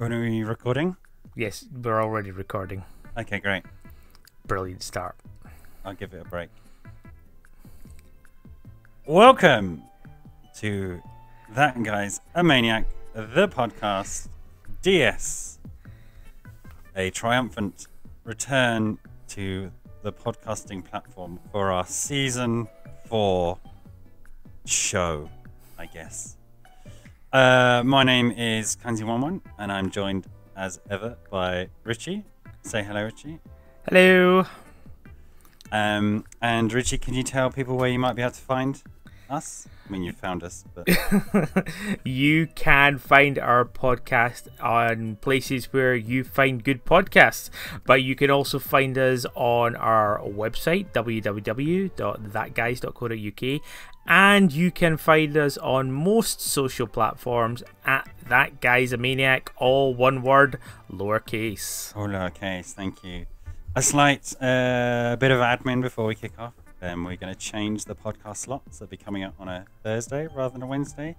When are we recording? Yes, we're already recording. Okay, great. Brilliant start. I'll give it a break. Welcome to That Guy's a Maniac, the podcast DS. A triumphant return to the podcasting platform for our season 4 show, I guess. My name is Kanzi11 and I'm joined as ever by Richie. Say hello, Richie. Hello. And Richie, can you tell people where you might be able to find us? I mean, you found us, but You can find our podcast on places where you find good podcasts, but you can also find us on our website, www.thatguys.co.uk, and you can find us on most social platforms at That Guy's a Maniac, all one word, lowercase. all lowercase. Thank you. A slight bit of admin before we kick off. We're going to change the podcast slots. They'll be coming out on a Thursday rather than a Wednesday.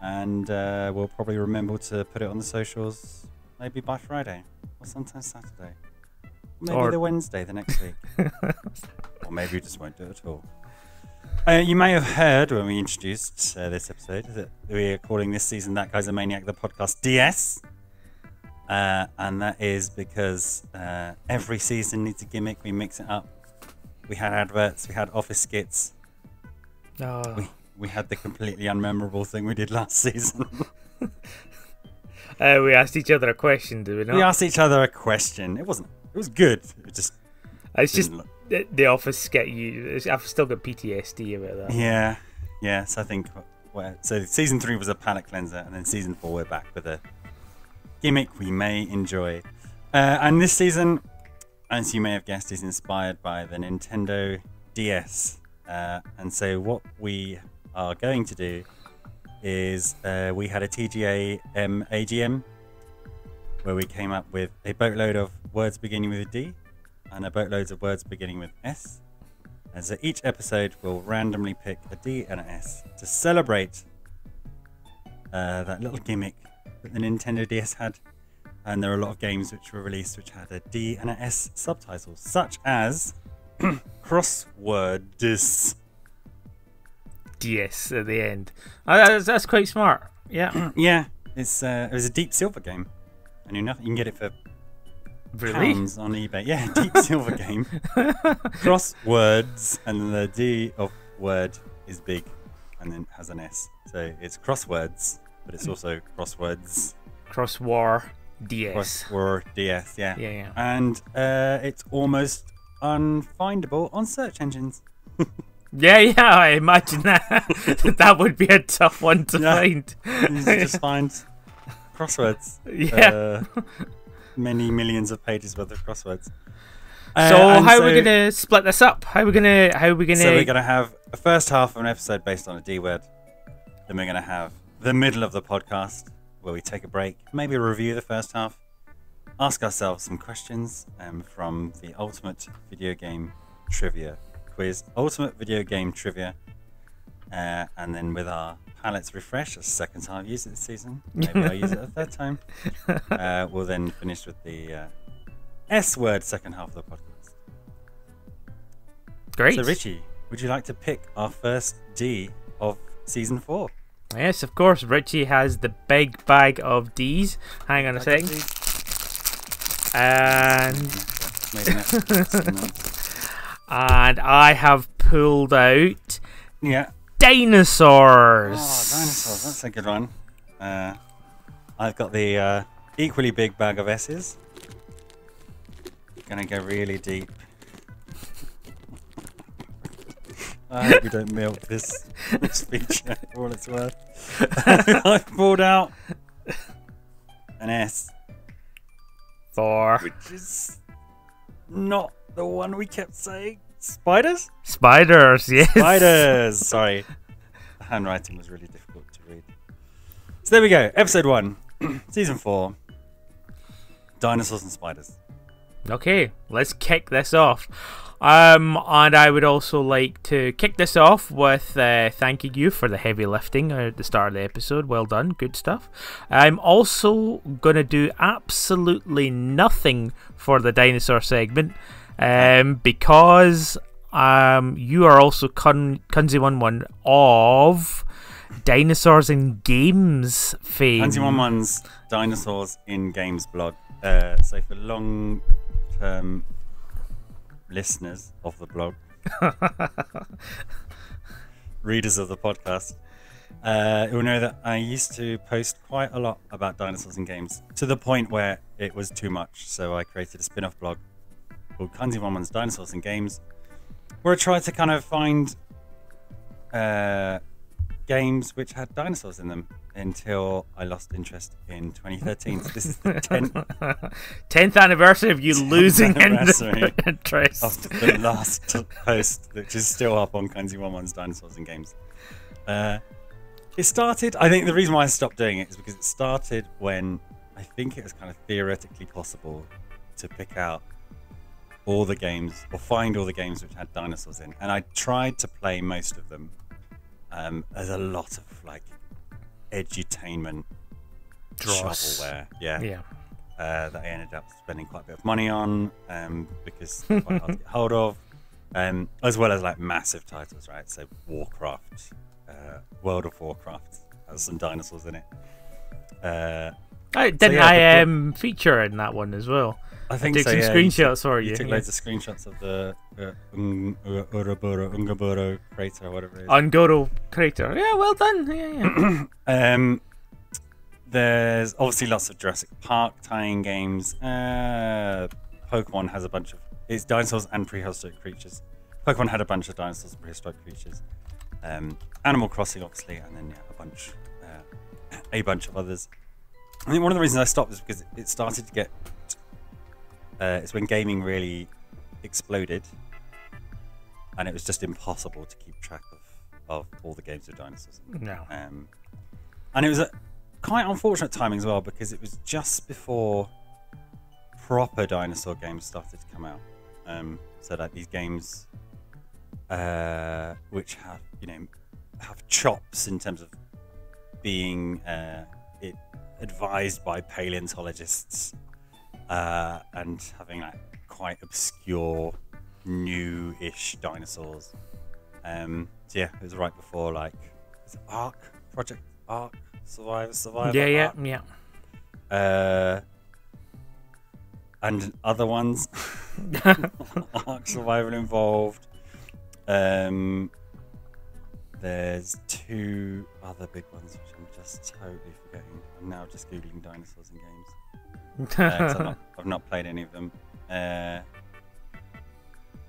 And we'll probably remember to put it on the socials maybe by Friday or sometimes Saturday. Maybe the Wednesday the next week. Or maybe we just won't do it at all. You may have heard when we introduced this episode that we are calling this season That Guy's a Maniac, the podcast DS. And that is because every season needs a gimmick. We mix it up. We had adverts, we had office skits. Oh. We had the completely unmemorable thing we did last season. We asked each other a question, did we not? We asked each other a question. It was good. It's just the office skit. I've still got PTSD about that. Yeah. So I think so. Season 3 was a palate cleanser, and then season 4 we're back with a gimmick we may enjoy. And this season, as you may have guessed, is inspired by the Nintendo DS. And so what we are going to do is we had a TGA AGM where we came up with a boatload of words beginning with a D and a boatload of words beginning with S. And so each episode will randomly pick a D and an S to celebrate that little gimmick that the Nintendo DS had. And there are a lot of games which were released which had a D and an S subtitle, such as Crosswords. DS at the end. That's quite smart. Yeah. Yeah, it was a Deep Silver game. I knew nothing. You can get it for pounds on eBay. Yeah, Deep Silver game. Crosswords, and then the D of word is big, and then has an S. So it's Crosswords, but it's also Crosswords. Crosswar DS. Crossword DS, yeah. Yeah. And it's almost unfindable on search engines. Yeah, I imagine that. That would be a tough one to find. You just find crosswords. Yeah. Many millions of pages worth of crosswords. So how are we gonna split this up? How are we gonna? So we're gonna have a first half of an episode based on a D word. Then we're gonna have the middle of the podcast where we take a break, maybe review the first half, ask ourselves some questions from the Ultimate Video Game Trivia quiz, Ultimate Video Game Trivia, and then with our palettes refreshed, that's the second time I've used it this season, maybe I'll use it a third time, we'll then finish with the S word second half of the podcast. Great. So Richie, would you like to pick our first D of season 4? Yes, of course. Richie has the big bag of D's. Hang on a second. And I have pulled out dinosaurs. Oh, dinosaurs. That's a good one. I've got the equally big bag of S's. Gonna go really deep. I hope we don't milk this feature for all it's worth. I've pulled out an S. 4. Which is not the one we kept saying. Spiders? Spiders, yes. Spiders! Sorry. The handwriting was really difficult to read. So there we go. Episode 1. Season 4. Dinosaurs and Spiders. Okay, let's kick this off. And I would also like to kick this off with thanking you for the heavy lifting at the start of the episode. Well done, good stuff. I'm also going to do absolutely nothing for the dinosaur segment because you are also Kunzi11 of Dinosaurs in Games fame. Kunzi11's Dinosaurs in Games blog. So for long-term listeners of the blog, readers of the podcast, you'll know that I used to post quite a lot about dinosaurs in games, to the point where it was too much. So I created a spin-off blog called Kunzi11's Dinosaurs in Games, where I tried to kind of find games which had dinosaurs in them until I lost interest in 2013. So this is the 10th anniversary of you losing interest. Of the last post, which is still up on Kunzi11's Dinosaurs in Games. It started, I think the reason why I stopped doing it is because it started when I think it was kind of theoretically possible to pick out all the games, or find all the games which had dinosaurs in. And I tried to play most of them. There's a lot of like edutainment shovelware, that I ended up spending quite a bit of money on because they're quite hard to get hold of, as well as like massive titles, right? So Warcraft, World of Warcraft has some dinosaurs in it. I feature in that one as well. I think took some screenshots for you. You took loads of screenshots of the Ungaboro crater, whatever it is. Ungoro crater. Yeah, well done. Yeah. There's obviously lots of Jurassic Park tie-in games. Pokemon has a bunch of... It's dinosaurs and prehistoric creatures. Pokemon had a bunch of dinosaurs and prehistoric creatures. Animal Crossing, obviously, and then a bunch of others. I think one of the reasons I stopped is because it started to get... it's when gaming really exploded, and it was just impossible to keep track of all the games with dinosaurs. No. And it was a quite unfortunate timing as well, because it was just before proper dinosaur games started to come out. So like these games which have chops in terms of being advised by paleontologists and having like quite obscure new-ish dinosaurs. So yeah, it was right before like Project Ark Survivor. Yeah. And other ones. Ark Survival involved. There's two other big ones which I'm just totally forgetting. I'm now just googling dinosaurs in games. I've not played any of them.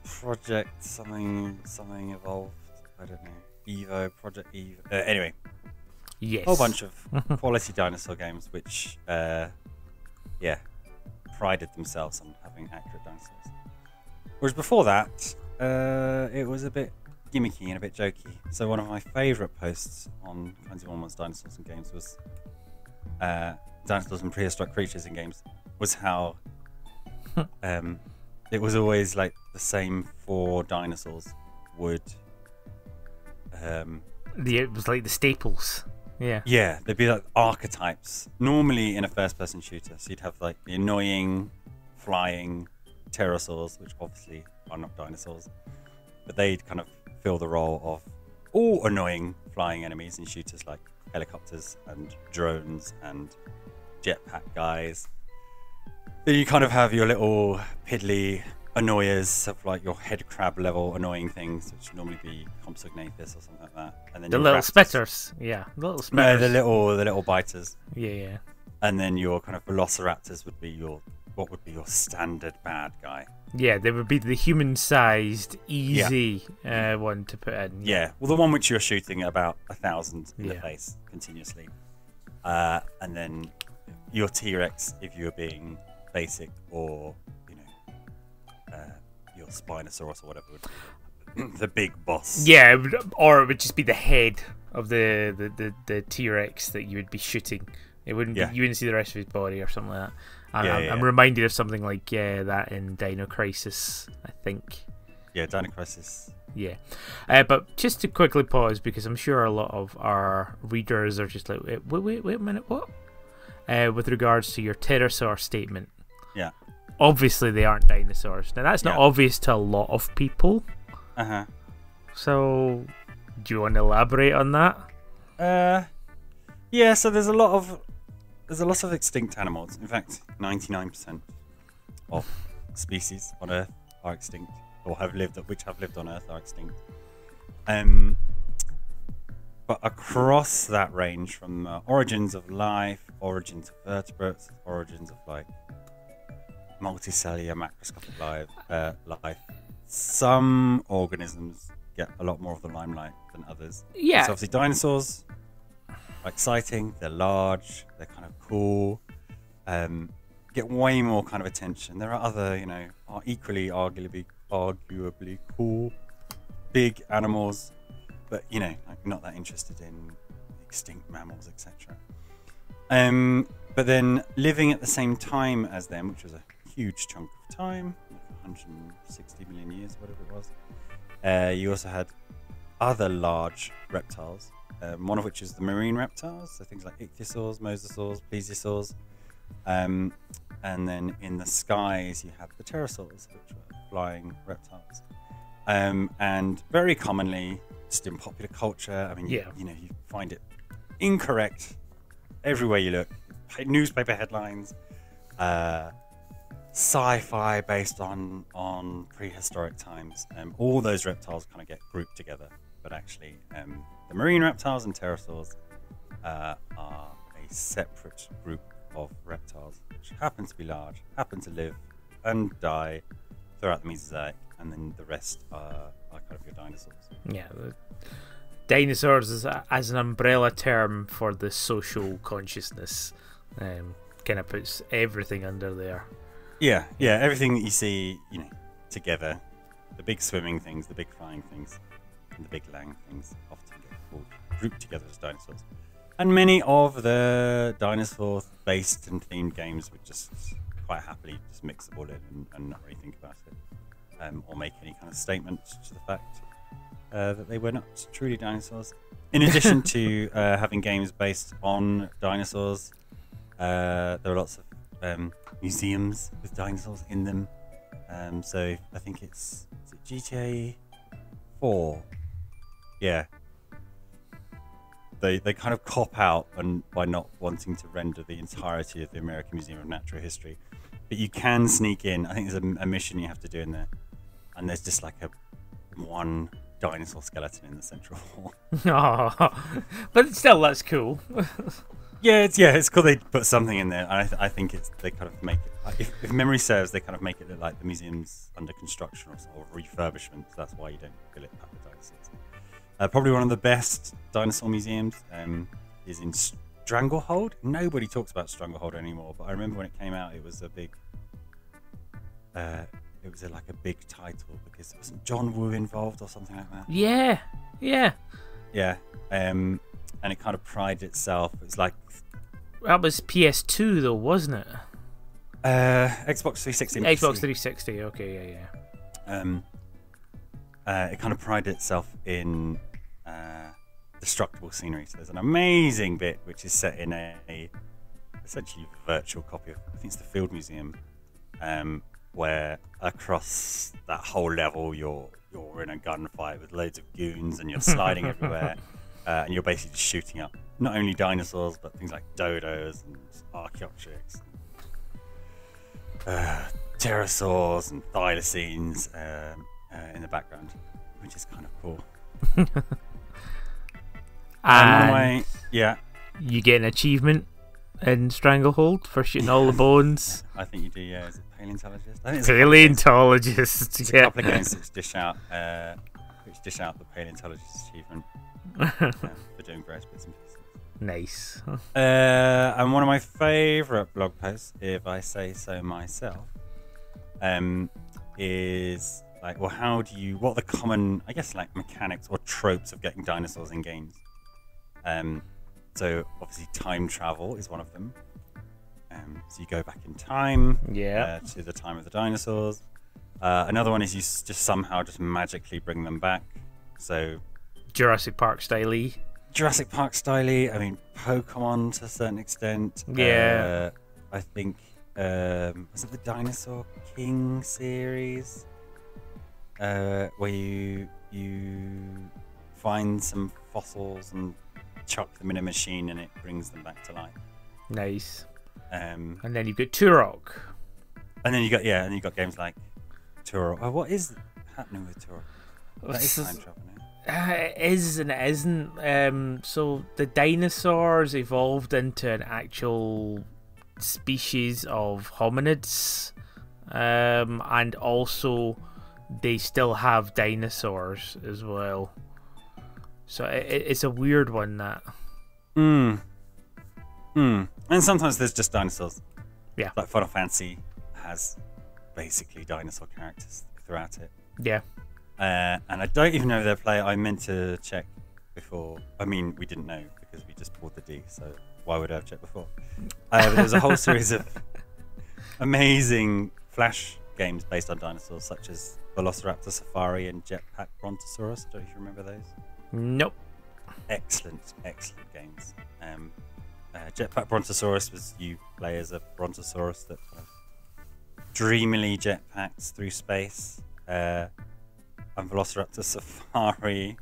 Project something evolved. I don't know. Project Evo. Anyway, yes, whole bunch of quality dinosaur games which, prided themselves on having accurate dinosaurs. Whereas before that, it was a bit gimmicky and a bit jokey. So one of my favourite posts on Kunzi11's Dinosaurs in Games was dinosaurs and prehistoric creatures in games. Was how it was always like the same four dinosaurs would. It was like the staples. Yeah, they'd be like archetypes. Normally in a first-person shooter, so you'd have like the annoying, flying pterosaurs, which obviously are not dinosaurs, but they'd kind of fill the role of all annoying flying enemies in shooters like helicopters and drones and jetpack guys. Then you kind of have your little piddly annoyers of like your head crab level annoying things, which would normally be Compsognathus or something like that. And then the little spitters. Yeah, little spitters. No, the little biters. Yeah. And then your kind of velociraptors would be your standard bad guy. Yeah, they would be the human-sized, easy one to put in. Yeah, well, the one which you're shooting at about 1,000 in the face continuously. And then your T-Rex, if you're being basic, or your Spinosaurus or whatever would be the big boss. Yeah, or it would just be the head of the T-Rex that you would be shooting. It wouldn't be, you wouldn't see the rest of his body or something like that. I'm reminded of something like that in Dino Crisis, I think. Yeah, Dino Crisis. Yeah. But just to quickly pause, because I'm sure a lot of our readers are just like, wait a minute, what? With regards to your pterosaur statement. Yeah. Obviously, they aren't dinosaurs. Now, that's not obvious to a lot of people. Uh-huh. So, do you want to elaborate on that? Yeah, so there's a lot of extinct animals. In fact, 99% of species on Earth are extinct, or which have lived on Earth are extinct. But across that range, from origins of life, origins of vertebrates, origins of like multicellular macroscopic life, some organisms get a lot more of the limelight than others. Yeah. So obviously dinosaurs are exciting, they're large, they're kind of cool, get way more kind of attention. There are other, arguably cool big animals, but like not that interested in extinct mammals, etc. But then living at the same time as them, which was a huge chunk of time, like 160 million years, whatever it was, you also had other large reptiles, one of which is the marine reptiles, so things like ichthyosaurs, mosasaurs, plesiosaurs, and then in the skies you have the pterosaurs, which are flying reptiles, and very commonly, just in popular culture, I mean, you find it incorrect everywhere you look. Newspaper headlines, sci-fi based on prehistoric times. All those reptiles kind of get grouped together, but actually, the marine reptiles and pterosaurs are a separate group of reptiles, which happen to be large, happen to live and die throughout the Mesozoic, and then the rest are kind of your dinosaurs. Yeah, dinosaurs as an umbrella term for the social consciousness. Kind of puts everything under there. Yeah, everything that you see, together. The big swimming things, the big flying things, and the big lang things often get called, grouped together as dinosaurs. And many of the dinosaur-based and themed games would just quite happily just mix them all in and not really think about it, or make any kind of statement to the fact that they were not truly dinosaurs. In addition to having games based on dinosaurs, there are lots of museums with dinosaurs in them. So I think is it GTA 4? Yeah. They kind of cop out by not wanting to render the entirety of the American Museum of Natural History, but you can sneak in. I think there's a mission you have to do in there, and there's just like one dinosaur skeleton in the central hall. Oh, but still, that's cool. It's cool they put something in there. I think they kind of make it. If memory serves, they kind of make it look like the museum's under construction or refurbishment. So that's why you don't fill it up with dinosaurs. Probably one of the best dinosaur museums is in Stranglehold. Nobody talks about Stranglehold anymore, but I remember when it came out, it was a big. It was like a big title because wasn't John Woo involved or something like that. Yeah. And it kind of prided itself. It was like that was PS2 though, wasn't it? Xbox 360. Xbox 360. Okay, yeah. It kind of prided itself in destructible scenery. So there's an amazing bit which is set in a essentially virtual copy of, I think it's the Field Museum, where across that whole level you're in a gunfight with loads of goons and you're sliding everywhere, and you're basically just shooting up not only dinosaurs but things like dodos and archaeopteryx, pterosaurs and thylacines in the background, which is kind of cool. And you get an achievement in Stranglehold for shooting all the bones. I think you do, yeah. Is it Paleontologist? I think Paleontologist, it's a couple of games which dish out the Paleontologist achievement for doing various bits and pieces. Nice. And one of my favourite blog posts, if I say so myself, is like, well, what are the common, I guess, like mechanics or tropes of getting dinosaurs in games? So obviously time travel is one of them. So you go back in time to the time of the dinosaurs. Another one is you just somehow just magically bring them back. So Jurassic Park style. Jurassic Park style. I mean, Pokemon to a certain extent. Yeah. I think was it the Dinosaur King series, where you find some fossils and chuck them in a machine and it brings them back to life. Nice. And then you've got Turok. And then you got games like Turok. Oh, what is happening with Turok? That is time travel now. It is and it isn't. So the dinosaurs evolved into an actual species of hominids, and also they still have dinosaurs as well. So it's a weird one, that. And sometimes there's just dinosaurs. Yeah. Like Final Fantasy has basically dinosaur characters throughout it. Yeah. And I don't even know their play. I meant to check before. I mean, we didn't know because we just bought the D, so why would I have checked before? But there's a whole series of amazing Flash games based on dinosaurs, such as Velociraptor Safari and Jetpack Brontosaurus. Don't you remember those? Nope. Excellent games. Jetpack Brontosaurus was you play as a Brontosaurus that dreamily jetpacks through space. And Velociraptor Safari,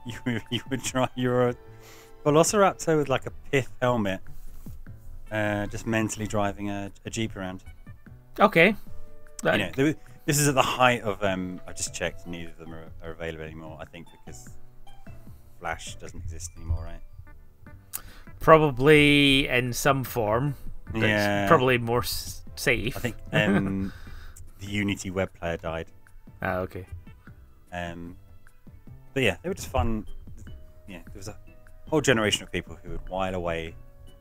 you would try. You're a Velociraptor with like a pith helmet, just mentally driving a jeep around. Okay. You know, this is at the height of. I just checked. Neither of them are available anymore. I think because Flash doesn't exist anymore, right? Probably in some form. Yeah. It's probably more safe. I think the Unity web player died. Ah, okay. But yeah, they were just fun. Yeah, there was a whole generation of people who would while away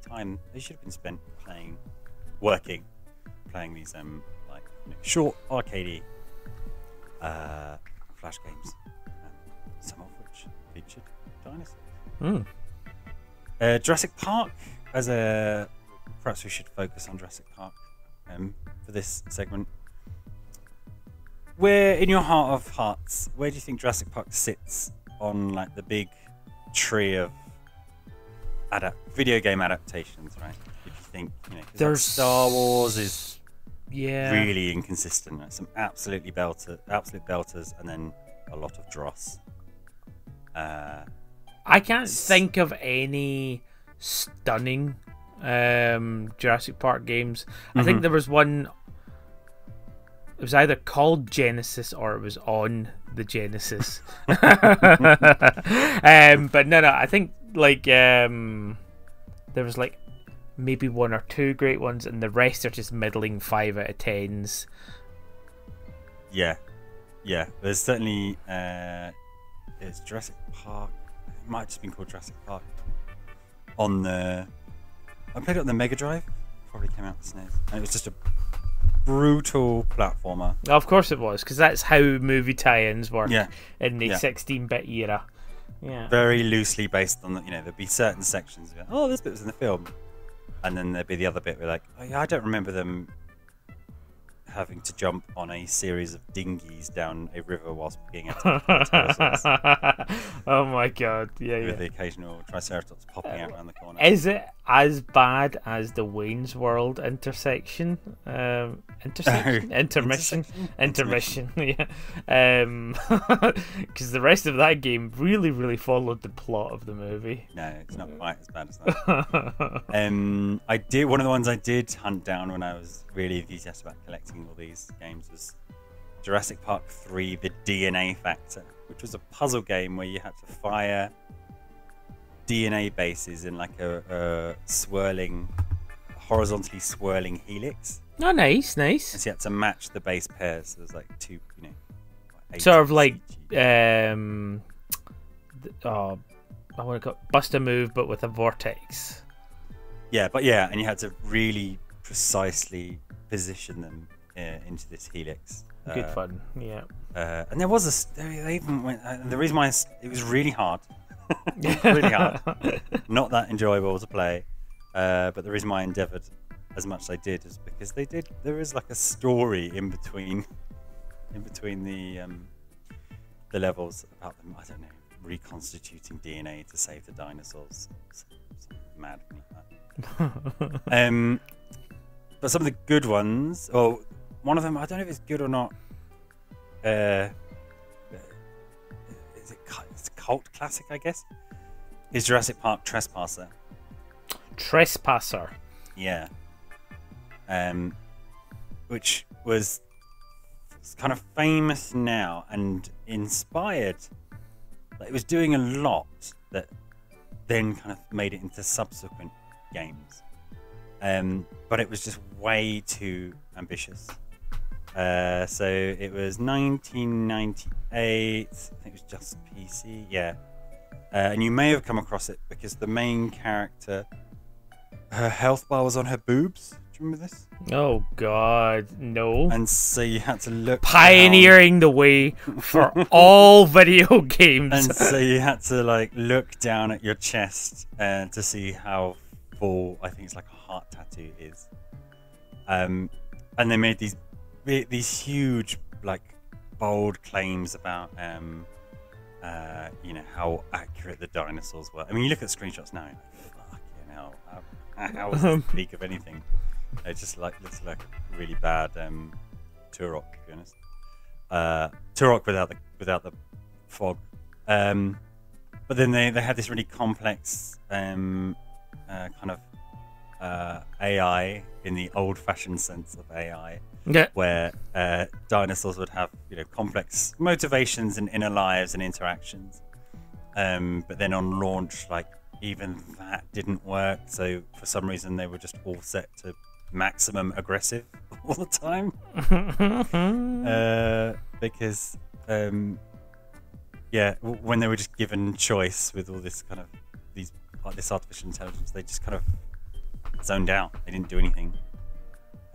time they should have been spent playing these like short arcadey Flash games, some of which featured dinosaurs. Jurassic Park perhaps we should focus on Jurassic Park for this segment. Where in your heart of hearts, where do you think Jurassic Park sits on like the big tree of video game adaptations, right? If you think, there's Star Wars is really inconsistent. Like some absolute belters, and then a lot of dross. I can't think of any stunning Jurassic Park games. I think there was one. It was either called Genesis or it was on the Genesis. But no, I think like there was like maybe one or two great ones, and the rest are just middling 5 out of 10s. Yeah. There's certainly it's Jurassic Park. It might have just been called Jurassic Park. I played it on the Mega Drive. Probably came out with SNES, and it was just a brutal platformer. Of course it was, because that's how movie tie-ins work in the 16-bit era. Yeah. Very loosely based on there'd be certain sections where, oh, this bit was in the film, and then there'd be the other bit where like, oh yeah, I don't remember them having to jump on a series of dinghies down a river whilst being attacked. Oh my god, with the occasional Triceratops popping out around the corner. Is it as bad as the Wayne's World intermission? Intermission, yeah. Because the rest of that game really followed the plot of the movie. No, it's not quite as bad as that. One of the ones I did hunt down when I was really enthusiastic about collecting all these games was Jurassic Park 3: The DNA Factor, which was a puzzle game where you had to fire DNA bases in like a horizontally swirling helix. Oh, nice. And so you had to match the base pairs. So there's like two, sort of like I want to call it Bust a Move, but with a vortex. Yeah, and you had to really precisely position them into this helix. Good fun, yeah. And there was they even went. The reason why it was really hard, really hard, not that enjoyable to play. But the reason why I endeavoured as much as I did is because there is like a story in between the levels about them. I don't know, reconstituting DNA to save the dinosaurs. Some mad thing like that. But some of the good ones, well, one of them, I don't know if it's good or not. It's a cult classic, I guess. Is Jurassic Park Trespasser. Trespasser. Yeah. Which was kind of famous now and inspired. Like, it was doing a lot that then kind of made it into subsequent games. But it was just way too ambitious. So it was 1998. I think it was just PC. Yeah. And you may have come across it because the main character, her health bar was on her boobs. Do you remember this? Oh God, no. And so you had to look pioneering down. The way for all video games. And so you had to like look down at your chest to see how full, I think it's like a heart tattoo is. And they made these huge, like, bold claims about how accurate the dinosaurs were. I mean, you look at screenshots now, like, fucking hell, how is this peak of anything? It just like looks like really bad Turok, to be honest. Turok without the fog. But then they had this really complex kind of AI in the old-fashioned sense of AI, where dinosaurs would have complex motivations and inner lives and interactions. But then on launch, like, even that didn't work. So for some reason, they were just all set to maximum aggressive all the time. Because when they were just given choice with all this kind of this artificial intelligence, they just kind of zoned out. They didn't do anything.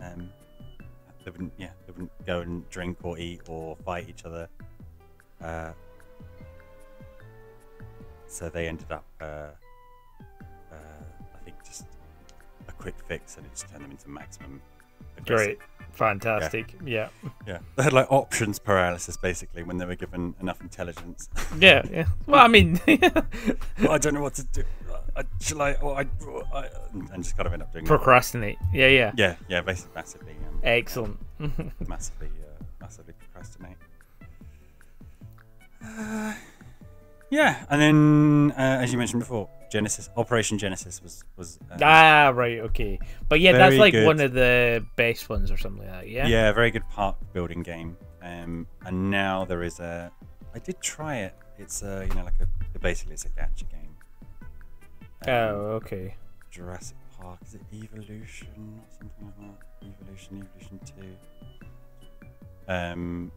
They wouldn't go and drink or eat or fight each other. So they ended up, I think, just a quick fix, and it just turned them into maximum aggressive. Great, fantastic, yeah. They had like options paralysis basically when they were given enough intelligence. Yeah. Well, I mean, well, I don't know what to do. And just kind of end up doing procrastinate. Yeah, basically massively. Excellent. massively procrastinate. And then as you mentioned before, Operation Genesis was right, okay, but yeah, that's like good. One of the best ones or something like that. Yeah, very good park building game. And now there is I did try it. It's basically it's a gacha game. Okay. Jurassic Park, is it Evolution or something like that? Evolution 2.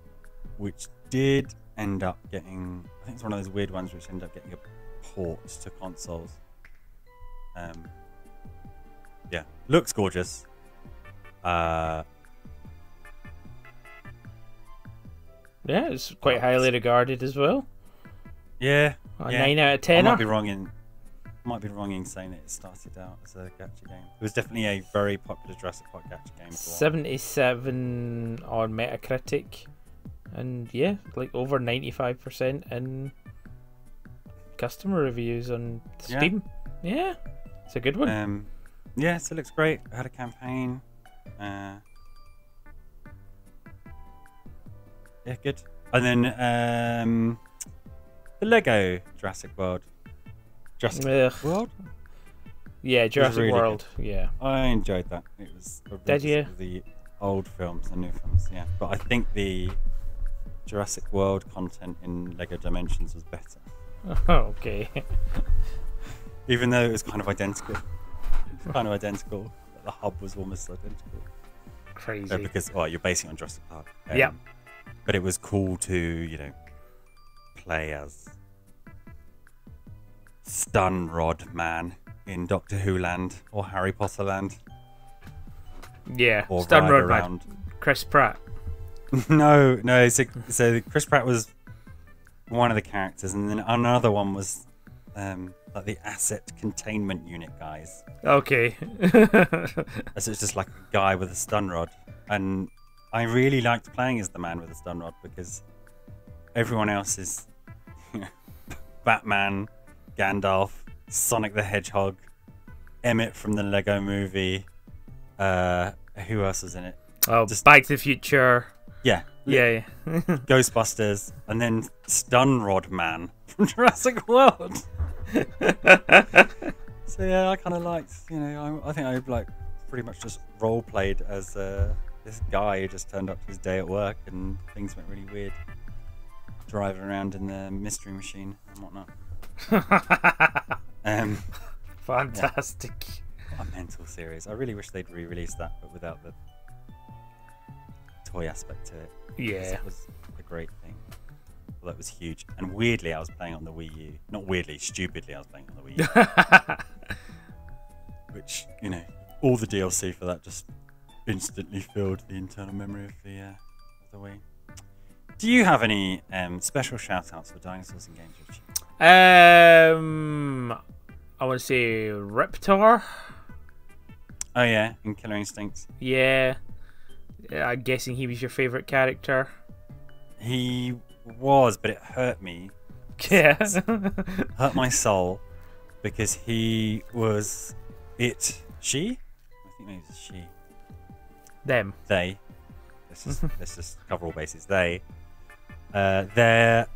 Which did end up getting, I think it's one of those weird ones which ended up getting a port to consoles. Looks gorgeous. It's quite highly regarded as well. Yeah. 9 out of 10. I might be wrong in saying that it started out as a gacha game. It was definitely a very popular Jurassic Park gacha game. 77 on Metacritic, and like over 95% in customer reviews on Steam. Yeah, it's a good one. So it looks great. I had a campaign. Good. And then the Lego Jurassic World. World? Yeah, Jurassic really World. Good. Yeah. I enjoyed that. It was Did you? The old films and new films, yeah. But I think the Jurassic World content in Lego Dimensions was better. Okay. Even though it was kind of identical. The hub was almost identical. Crazy. Because you're basing it on Jurassic Park. Yeah. But it was cool to, play as Stun Rod Man in Doctor Who land or Harry Potter land. Yeah, or Stun Rod around. Man. Chris Pratt. No. So Chris Pratt was one of the characters, and then another one was like the asset containment unit guys. Okay. So it's just like a guy with a stun rod, and I really liked playing as the man with a stun rod because everyone else is Batman, Gandalf, Sonic the Hedgehog, Emmett from the Lego Movie. Who else was in it? Oh, just Back to the Future. Yeah. Yeah. Ghostbusters, and then Stun Rod Man from Jurassic World. So yeah, I kind of liked, I think I like pretty much just role played as this guy who just turned up to his day at work and things went really weird, driving around in the mystery machine and whatnot. Fantastic. Yeah. What a mental series. I really wish they'd re-release that, but without the toy aspect to it. Yeah. It was a great thing. Well, that was huge. And weirdly, I was playing on the Wii U. Not weirdly, stupidly, I was playing on the Wii U. Which, all the DLC for that just instantly filled the internal memory of the Wii. Do you have any special shout-outs for Dinosaurs in Games, Richie? I want to say Riptor. Oh yeah, in Killer Instinct. Yeah. I'm guessing he was your favourite character. He was, but it hurt me. Yeah. Hurt my soul because he was she? I think maybe it's she. Them. They. Let's just cover all bases. They. Their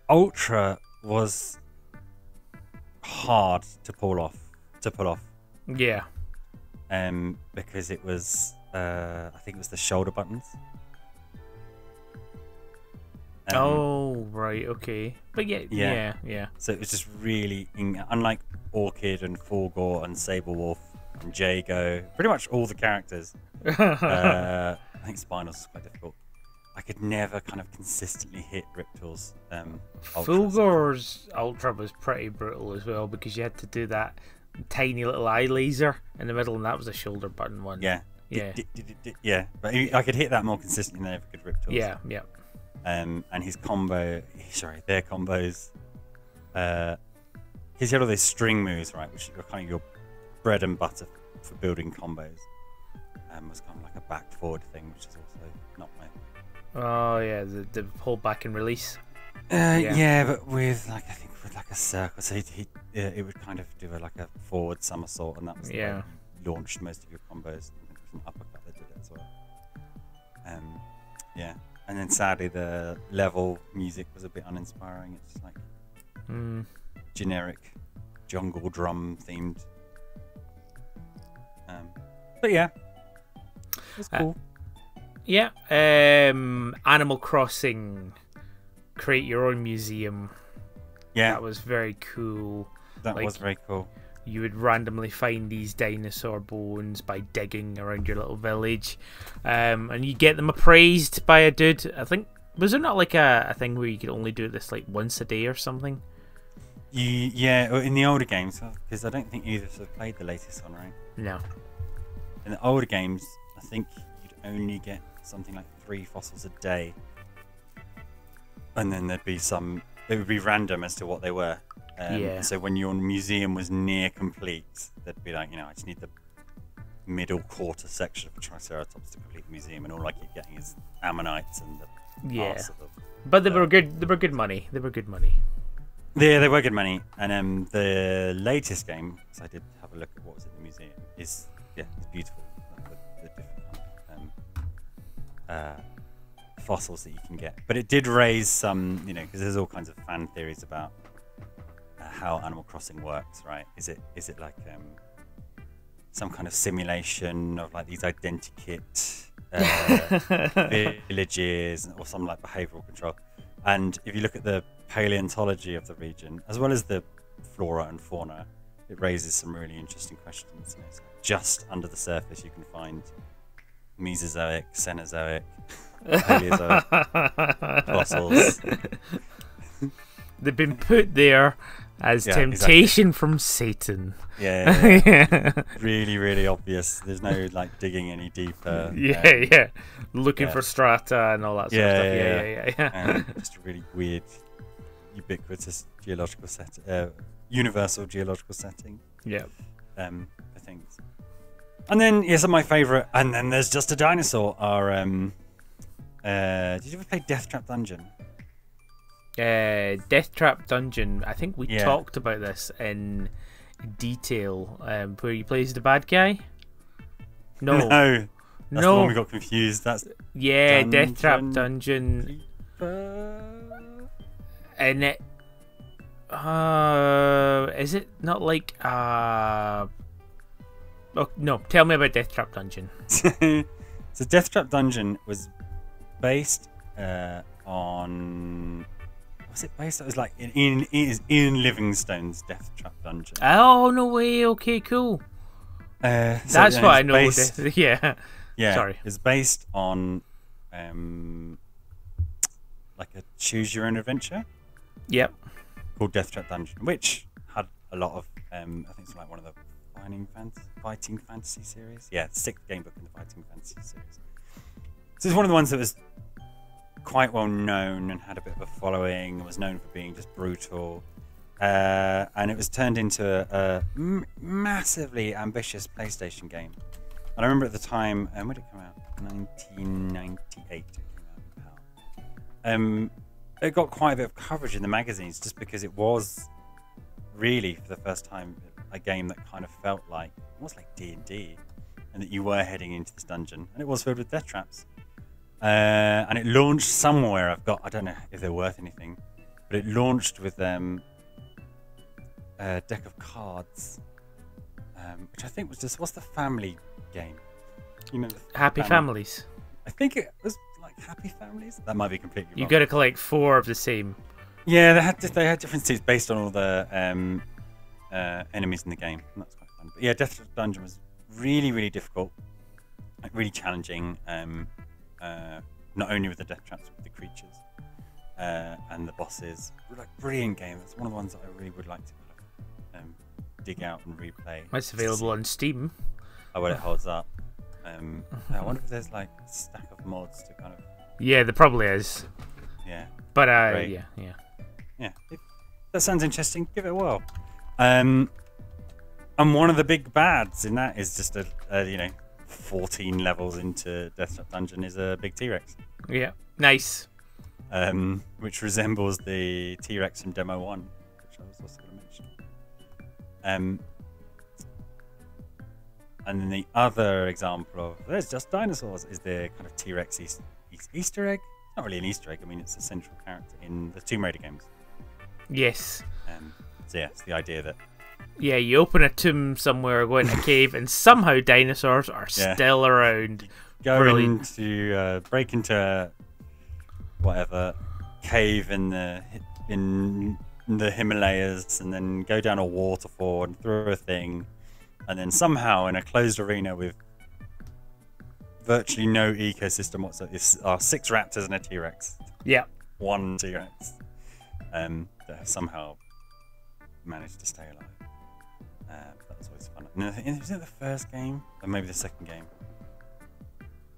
Ultra was hard to pull off. Yeah. Because it was I think it was the shoulder buttons. Oh right, okay. But yeah. So it was just really unlike Orchid and Fulgor and Sablewolf and Jago, pretty much all the characters. I think Spinals was quite difficult. I could never kind of consistently hit Riptor's Fulgor's Ultra was pretty brutal as well because you had to do that tiny little eye laser in the middle, and that was a shoulder button one. Yeah. Yeah. But I could hit that more consistently than I ever could Riptor's. Yeah. And his their combos. Because he had all these string moves, right, which are kind of your bread and butter for building combos. Was kind of like a back forward thing, which is also not my. Oh yeah, the hold back and release. Yeah, but with I think with a circle, so it would kind of do a forward somersault, and that was the way you launched most of your combos. I think it was an uppercut that did it as well. Yeah, and then sadly the level music was a bit uninspiring. It's just like generic jungle drum themed. But yeah, it's cool. Animal Crossing, create your own museum. Yeah, that was very cool. That was very cool. You would randomly find these dinosaur bones by digging around your little village, and you get them appraised by a dude. I think, was there not like a thing where you could only do this like once a day or something? Yeah, in the older games, because I don't think either of us have played the latest one, right? No. In the older games, I think you'd only get something like 3 fossils a day, and then there'd be they would be random as to what they were. So when your museum was near complete, they'd be like, I just need the middle quarter section of a Triceratops to complete the museum, and all I keep getting is ammonites and the parts of them. But they were good. They were good money. They were good money. Yeah, they were good money. And the latest game, so I did have a look at what was in the museum, it's beautiful. The different fossils that you can get. But it did raise some, because there's all kinds of fan theories about how Animal Crossing works, right? Is it like some kind of simulation of like these identikit villages, or some like behavioral control? And if you look at the paleontology of the region, as well as the flora and fauna, it raises some really interesting questions. So just under the surface, you can find Mesozoic, Cenozoic, Paleozoic fossils. They've been put there as temptation from Satan. Yeah. Really, really obvious. There's no like digging any deeper. Looking for strata and all that sort of stuff. Yeah. Just a really weird, ubiquitous geological set, universal geological setting. Yeah. For things. And then here's my favourite. And then there's just a dinosaur. Did you ever play Deathtrap Dungeon? Deathtrap Dungeon. I think we Yeah. talked about this in detail. Where you plays the bad guy. No. No. That's the No. one we got confused. That's Yeah, Dungeon Deathtrap Dungeon. And it. Is it not like Oh no! Tell me about Deathtrap Dungeon. So Deathtrap Dungeon was based on. Was it based? It was like Ian Livingstone's Deathtrap Dungeon. Oh no way! Okay, cool. That's what I know. Yeah. Yeah. Sorry. It's based on like a choose your own adventure Yep. called Deathtrap Dungeon, which had a lot of I think it's like one of the fighting fantasy series. Yeah, the 6th game book in the fighting fantasy series. So it's one of the ones that was quite well known and had a bit of a following and was known for being just brutal. And it was turned into a massively ambitious PlayStation game. And I remember at the time, when did it come out? 1998 it came out. It got quite a bit of coverage in the magazines just because it was really, for the first time, a game that kind of felt like, almost like D&D, and that you were heading into this dungeon. And it was filled with death traps. And it launched somewhere. I don't know if they're worth anything, but it launched with a deck of cards, which I think was just, what's the family game? You know, Happy Families. I think it was like Happy Families. That might be completely wrong. You got to collect 4 of the same. Yeah, they had different suits based on all the enemies in the game. And that's quite fun. But yeah, Death Dungeon was really, really difficult, like really challenging. Not only with the death traps, but with the creatures and the bosses. Like brilliant game. That's one of the ones that I really would like to kind of, dig out and replay. It's available on Steam. How well it holds up. I wonder if there's like a stack of mods to kind of. Yeah, there probably is. Yeah. But Great. yeah. If that sounds interesting, give it a whirl. And one of the big bads in that is just 14 levels into Deathtrap Dungeon is a big T-Rex. Yeah, nice. Which resembles the T-Rex from Demo 1, which I was also going to mention. And then the other example of there's just dinosaurs is the kind of T-Rex Easter egg. It's not really an Easter egg. I mean, it's a central character in the Tomb Raider games. Yes. So yeah, it's the idea that. Yeah, you open a tomb somewhere, go into a cave, and somehow dinosaurs are still around. Break into whatever cave in the Himalayas, and then go down a waterfall and through a thing, and then somehow in a closed arena with virtually no ecosystem whatsoever, are 6 raptors and a T-Rex. Yeah. 1 T-Rex. That have somehow managed to stay alive. That was always fun. And was it the first game? Or maybe the second game?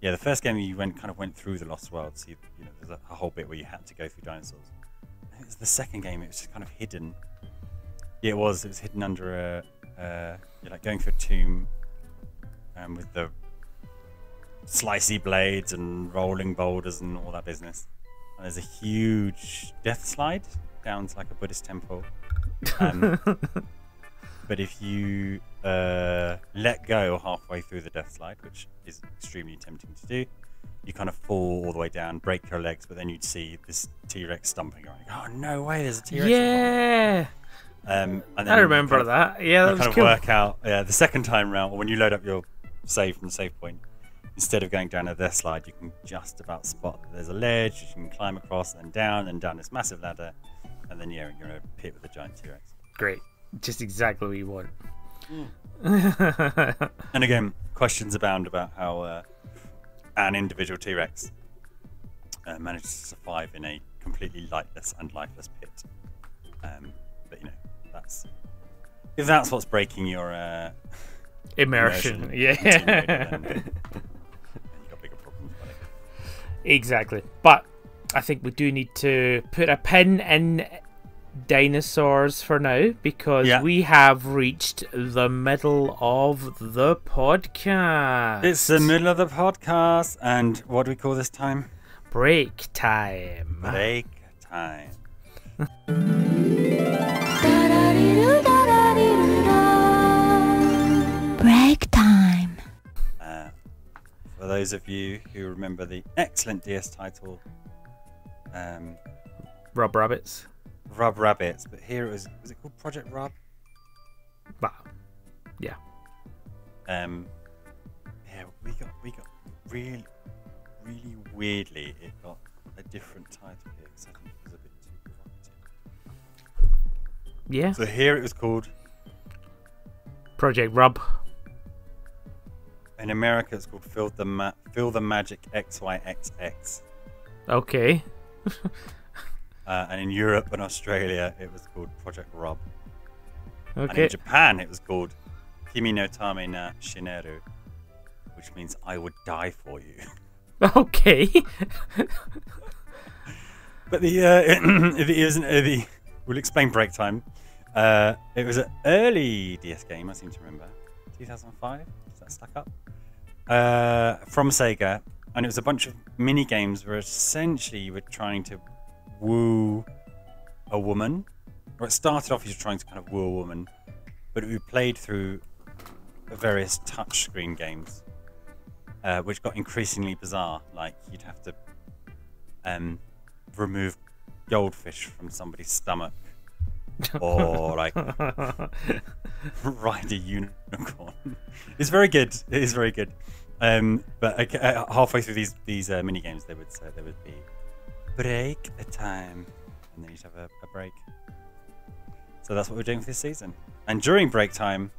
Yeah, the first game you went through the Lost World. So there's a whole bit where you had to go through dinosaurs. I think it was the second game. It was just kind of hidden. Yeah, it was. It was hidden under you're like going through a tomb, with the slicey blades and rolling boulders and all that business. And there's a huge death slide down to like a Buddhist temple. But if you let go halfway through the death slide, which is extremely tempting to do, you kind of fall all the way down, break your legs, but then you'd see this T-Rex stomping around. Oh no way! There's a T-Rex. Yeah. And then I remember that. Yeah, that was kind cool. of work out. Yeah, the second time round, when you load up your save from the save point, instead of going down a death slide, you can just about spot that there's a ledge. You can climb across and then down this massive ladder, and then you're in a pit with a giant T-Rex. Great. Just exactly what you want. And again, questions abound about how an individual T-Rex managed to survive in a completely lightless and lifeless pit. But if that's what's breaking your immersion. Yeah. Then you've got bigger problems, buddy. Exactly. But I think we do need to put a pin in dinosaurs for now because we have reached the middle of the podcast. It's the middle of the podcast, and what do we call this time? Break time. Break time. Break time. For those of you who remember the excellent DS title, Rub Rabbits. Rub Rabbits, but here it was it called Project Rub? Wow. Yeah. Yeah, we got really weirdly it got a different title here because I think it was a bit too provocative. Yeah. So here it was called Project Rub. In America it's called Feel the Magic XYXX. Okay. And in Europe and Australia it was called Project Rub. Okay. And in Japan it was called Kimi no Tame na Shineru, which means I would die for you. Okay. But we'll explain break time. It was an early DS game, I seem to remember. 2005? Is that stuck up? From Sega. And it was a bunch of mini games where essentially you were trying to woo a woman. Or it started off as trying to kind of woo a woman. But we played through various touchscreen games. Which got increasingly bizarre. Like you'd have to remove goldfish from somebody's stomach. Or like ride a unicorn. It's very good. It is very good. But halfway through these mini games, there would be break a time, and then you'd have a break. So that's what we're doing for this season. And during break time,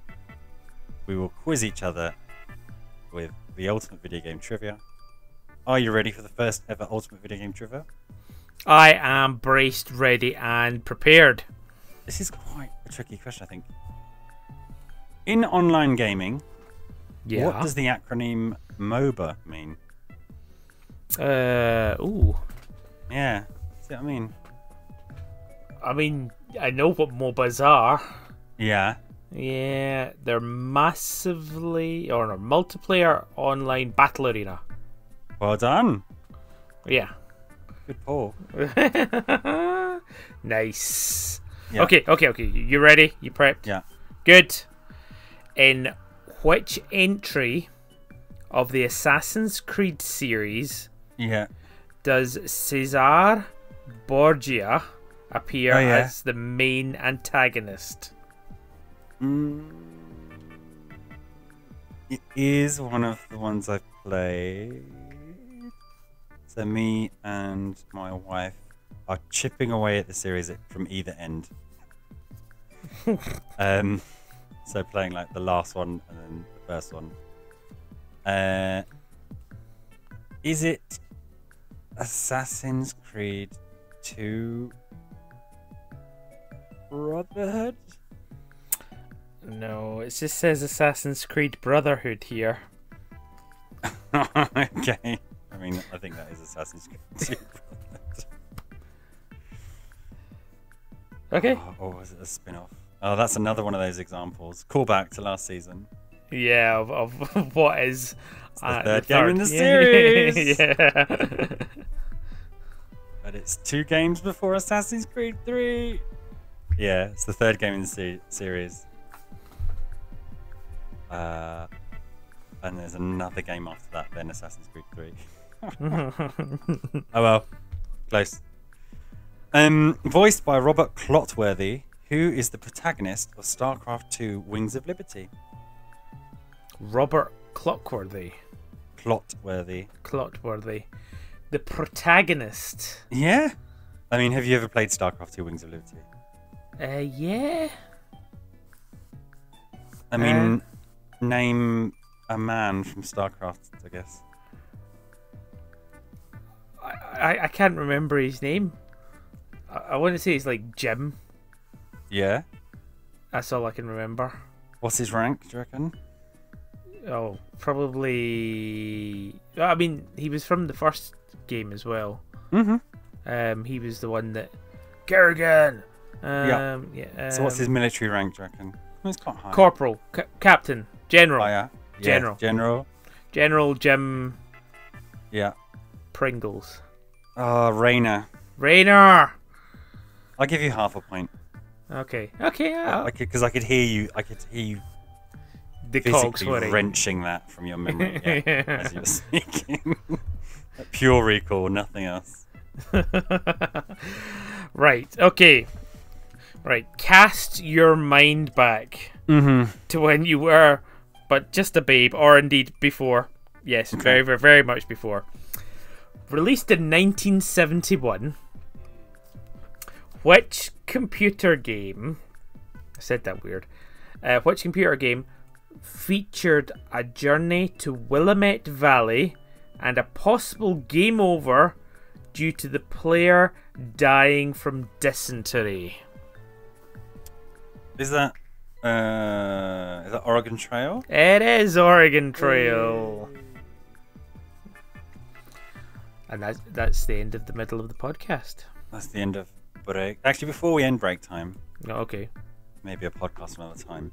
we will quiz each other with the ultimate video game trivia. Are you ready for the first ever ultimate video game trivia? I am braced, ready, and prepared. This is quite a tricky question, I think. In online gaming, what does the acronym MOBA mean? Ooh. Yeah, see what I mean? I mean, I know what MOBAs are. Yeah. Yeah, they're multiplayer online battle arena. Well done. Yeah. Good pull. Nice. Yeah. Okay. You ready? You prepped? Yeah. Good. In which entry of the Assassin's Creed series does Cesar Borgia appear as the main antagonist? It is one of the ones I've played. So me and my wife are chipping away at the series from either end. So playing like the last one and then the first one. Is it Assassin's Creed 2 Brotherhood? No, it just says Assassin's Creed Brotherhood here. Okay. I mean, I think that is Assassin's Creed 2 Brotherhood. Okay. Or was it a spin-off? Oh, that's another one of those examples. Call back to last season. Yeah, of what is the third game in the series. Yeah. But it's 2 games before Assassin's Creed 3. Yeah, it's the third game in the series. And there's another game after that, then Assassin's Creed 3. Oh well, close. Voiced by Robert Clotworthy, who is the protagonist of StarCraft 2 Wings of Liberty. Robert Clockworthy. Clotworthy. The protagonist. Yeah? I mean, have you ever played StarCraft 2 Wings of Liberty? Yeah. I mean, name a man from StarCraft, I guess. I can't remember his name. I want to say it's like Jim. Yeah? That's all I can remember. What's his rank, do you reckon? Oh, probably... I mean, he was from the first game as well. Mm-hmm. He was the one that... Kerrigan! Yeah. So what's his military rank, do you reckon? Oh, it's quite high. Corporal, Captain, General. Oh, yeah. General. General Jim. Yeah. Pringles. Oh, Rainer. I'll give you half a point. Okay. Yeah. Because I could hear you. The cogs physically wrenching that from your memory as you were speaking. Pure recall, nothing else. Right. Okay. Right. Cast your mind back to when you were, but just a babe, or indeed before. Yes, okay. very, very, very much before. Released in 1971. Which computer game? I said that weird. Which computer game featured a journey to Willamette Valley and a possible game over due to the player dying from dysentery? Is that Oregon Trail? It is Oregon Trail. And that's the end of the middle of the podcast. That's the end of break. Actually, before we end break time. Oh, okay. Maybe a podcast another time.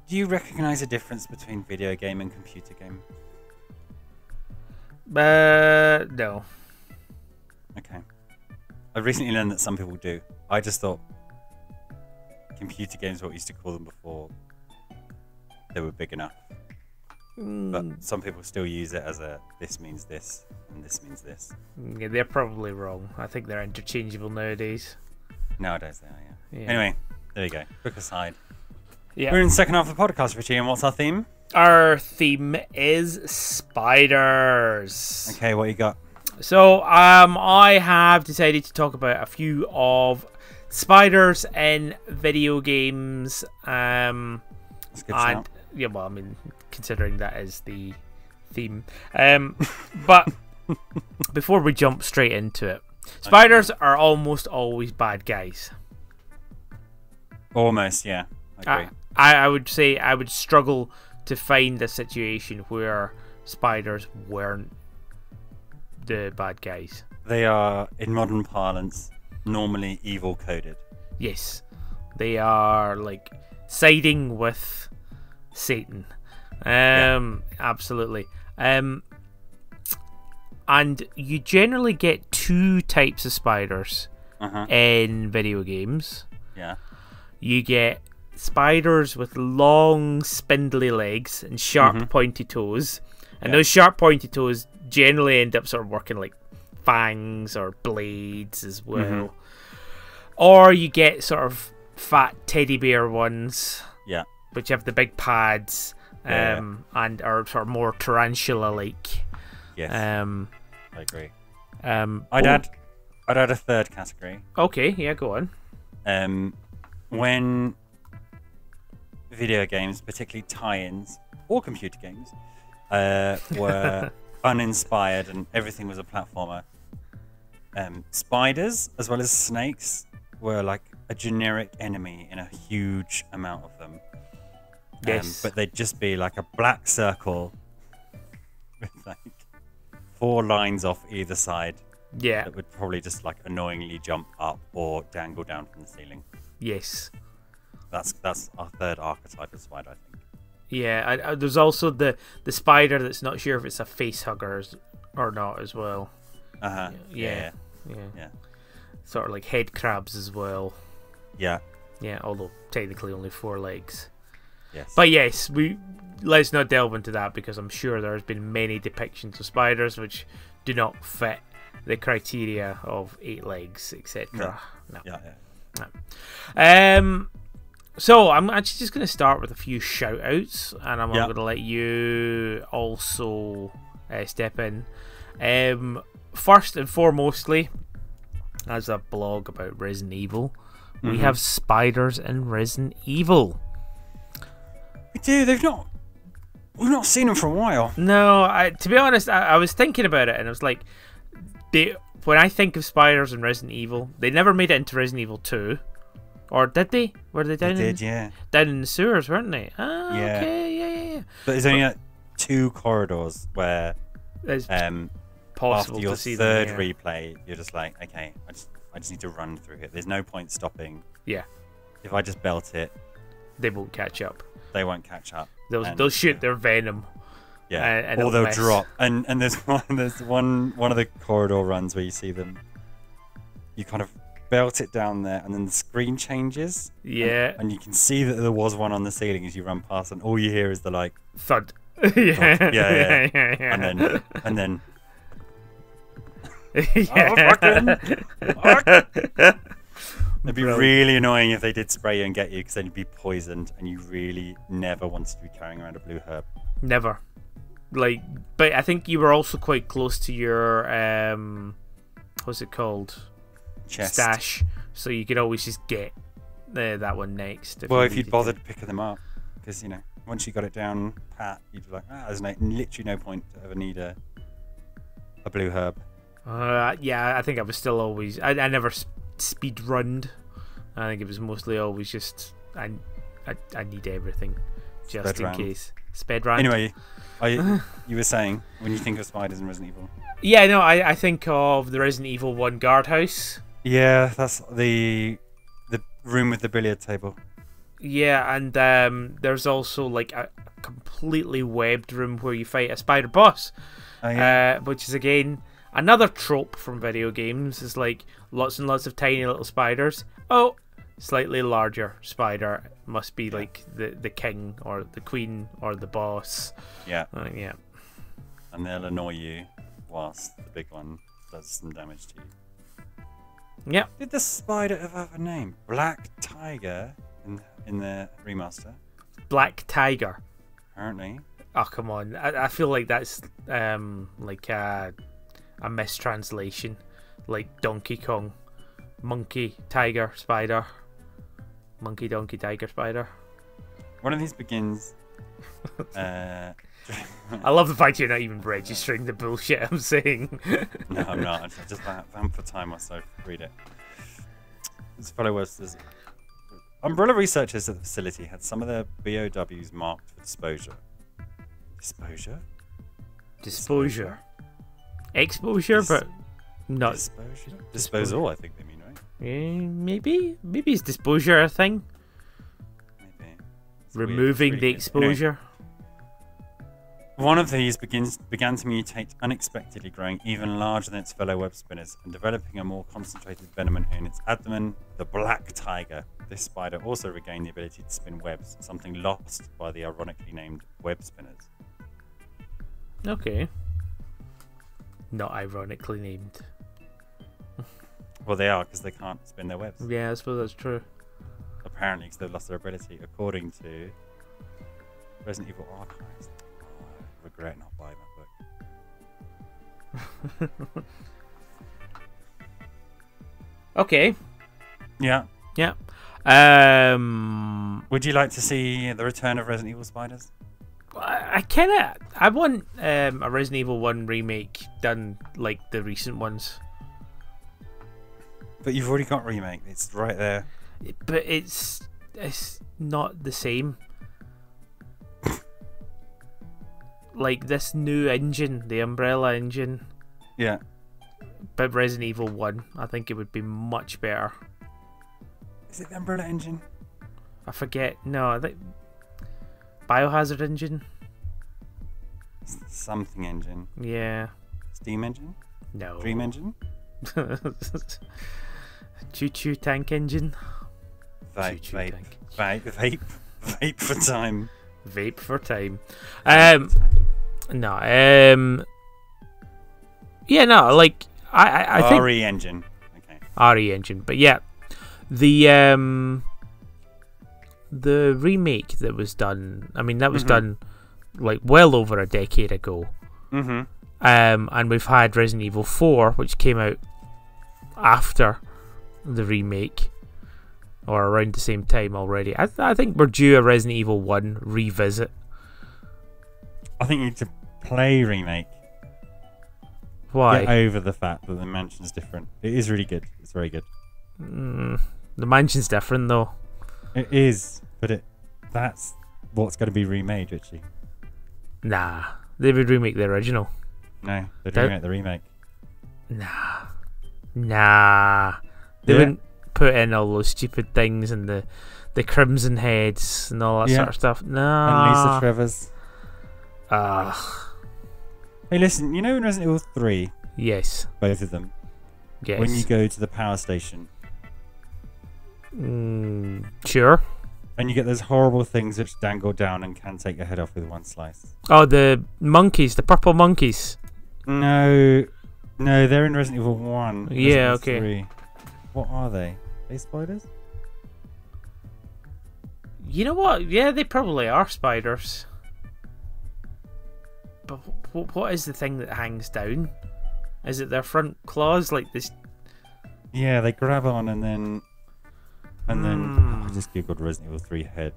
Do you recognise a difference between video game and computer game? No. Okay. I've recently learned that some people do. I just thought computer games, what we used to call them before, they were big enough. But some people still use it as a this means this and this means this. Yeah, they're probably wrong. I think they're interchangeable nowadays. Nowadays they are, yeah. Anyway, there you go. Quick aside. Yeah. We're in the second half of the podcast, Richie, and what's our theme? Our theme is spiders. Okay, what you got? So, I have decided to talk about a few of spiders in video games. That's a good shout. Yeah, well, I mean, considering that is the theme. But before we jump straight into it, spiders are almost always bad guys. Almost, yeah. I agree. I would say I would struggle to find a situation where spiders weren't the bad guys. They are, in modern parlance, normally evil coded. Yes. They are like siding with Satan. Absolutely. And you generally get two types of spiders in video games. Yeah. You get spiders with long, spindly legs and sharp, pointy toes. And those sharp, pointy toes generally end up sort of working like fangs or blades as well. Or you get sort of fat teddy bear ones. Yeah. Which have the big pads and are sort of more tarantula-like. Yes. I agree. I'd add a third category. Okay, yeah, go on. When video games, particularly tie-ins or computer games, were uninspired and everything was a platformer, spiders as well as snakes were like a generic enemy in a huge amount of them. Yes. But they'd just be like a black circle with like 4 lines off either side. Yeah. That would probably just like annoyingly jump up or dangle down from the ceiling. Yes. That's our third archetype of spider, I think. Yeah, there's also the spider that's not sure if it's a face hugger or not as well. Yeah. Sort of like head crabs as well. Yeah. Yeah, although technically only 4 legs. Yes. But yes, let's not delve into that because I'm sure there's been many depictions of spiders which do not fit the criteria of 8 legs, etc. No. Yeah. So I'm actually just going to start with a few shout outs and I'm going to let you also step in. First and foremostly, as a blog about Resident Evil, we have spiders in Resident Evil. We do. We've not seen them for a while. No, to be honest, I was thinking about it and I was like, when I think of spiders in Resident Evil, they never made it into Resident Evil 2. Or did they? Were they down? They did, down in the sewers, weren't they? Ah, yeah. Okay, yeah. But there's only 2 corridors where it's possible after your to see third them, replay, you're just like, okay, I I just need to run through it. There's no point stopping. Yeah. If I just belt it, they won't catch up. They won't catch up. They'll shoot their venom. Yeah, and or they'll drop. And there's one of the corridor runs where you see them. You kind of belt it down there, and then the screen changes. Yeah. And you can see that there was one on the ceiling as you run past, and all you hear is the like thud. Yeah. Yeah. And then. Yeah. It'd be really annoying if they did spray you and get you, because then you'd be poisoned, and you really never wanted to be carrying around a blue herb. Never. Like, but I think you were also quite close to your what's it called? Chest. Stash. So you could always just get that one next. If you'd bothered picking them up, because once you got it down pat, you'd be like, there's literally no point to ever need a blue herb. Yeah, I think I was still always. I never speed runned. I think it was mostly always just I need everything just Sped in round. case. Sped round. Anyway, you were saying when you think of spiders in Resident Evil. Yeah, no, I think of the Resident Evil 1 guardhouse. Yeah, that's the room with the billiard table. Yeah, and there's also like a completely webbed room where you fight a spider boss. Oh, yeah. Which is again another trope from video games. Is like lots and lots of tiny little spiders. Oh, slightly larger spider must be like the king or the queen or the boss. Yeah. Yeah. And they'll annoy you whilst the big one does some damage to you. Yeah. Did the spider have a name? Black Tiger in the remaster? Black Tiger. Apparently. Oh, come on. I feel like that's like a mistranslation. Like Donkey Kong. Monkey, tiger, spider. Monkey, donkey, tiger, spider. One of these begins... I love the fact you're not even registering the bullshit I'm saying. No, I'm not. I just vamp for time whilst I read it. This fellow was... Umbrella researchers at the facility had some of their BOWs marked for disposure. Disposure? Disposure. Exposure, but not... Disposure? Disposal, I think they mean, right? Maybe it's disposure a thing. Maybe. It's Removing weird. the Anyway, exposure. one of these began to mutate unexpectedly, growing even larger than its fellow web spinners and developing a more concentrated venom in its abdomen, the Black Tiger. This spider also regained the ability to spin webs, something lost by the ironically named web spinners. Okay. Not ironically named. Well, they are, because they can't spin their webs. Yeah, I suppose that's true. Apparently, because they've lost their ability, according to Resident Evil Archives. Oh, I regret not buying that book. Okay. Yeah. Yeah. Would you like to see the return of Resident Evil Spiders? I want a Resident Evil 1 remake done like the recent ones. But you've already got remake. It's right there. But it's not the same. Like this new engine, the Umbrella engine. Yeah. But Resident Evil 1, I think it would be much better. Is it the Umbrella engine? I forget. No, I think Biohazard engine. Something engine. Yeah. Steam engine? No. Dream engine? Choo choo tank engine. Vape for time. Vape for time. No. Yeah, no. Like I think RE engine. Okay. RE engine, but yeah, the remake that was done. I mean, that was done like well over a decade ago. Mm-hmm. And we've had Resident Evil 4, which came out after the remake, or around the same time already. I think we're due a Resident Evil 1 revisit. I think you need to play remake. Why? Get over the fact that the mansion's different. It is really good. It's very good. The mansion's different though. It is, but that's what's going to be remade, Richie. Nah, they would remake the original. No, they're doing the remake. Nah. They wouldn't put in all those stupid things and the crimson heads and all that sort of stuff. No. And Lisa Trevor's. Ah. Hey, listen. You know in Resident Evil 3. Yes. Both of them. Yes. When you go to the power station. Sure. And you get those horrible things which dangle down and can take your head off with one slice. Oh, the monkeys, the purple monkeys. No, they're in Resident Evil 1. Yeah, Resident Evil okay. 3. What are they? Are they spiders? You know what? Yeah, they probably are spiders. But what is the thing that hangs down? Is it their front claws like this? Yeah, they grab on and then... I just googled Resident Evil 3 head.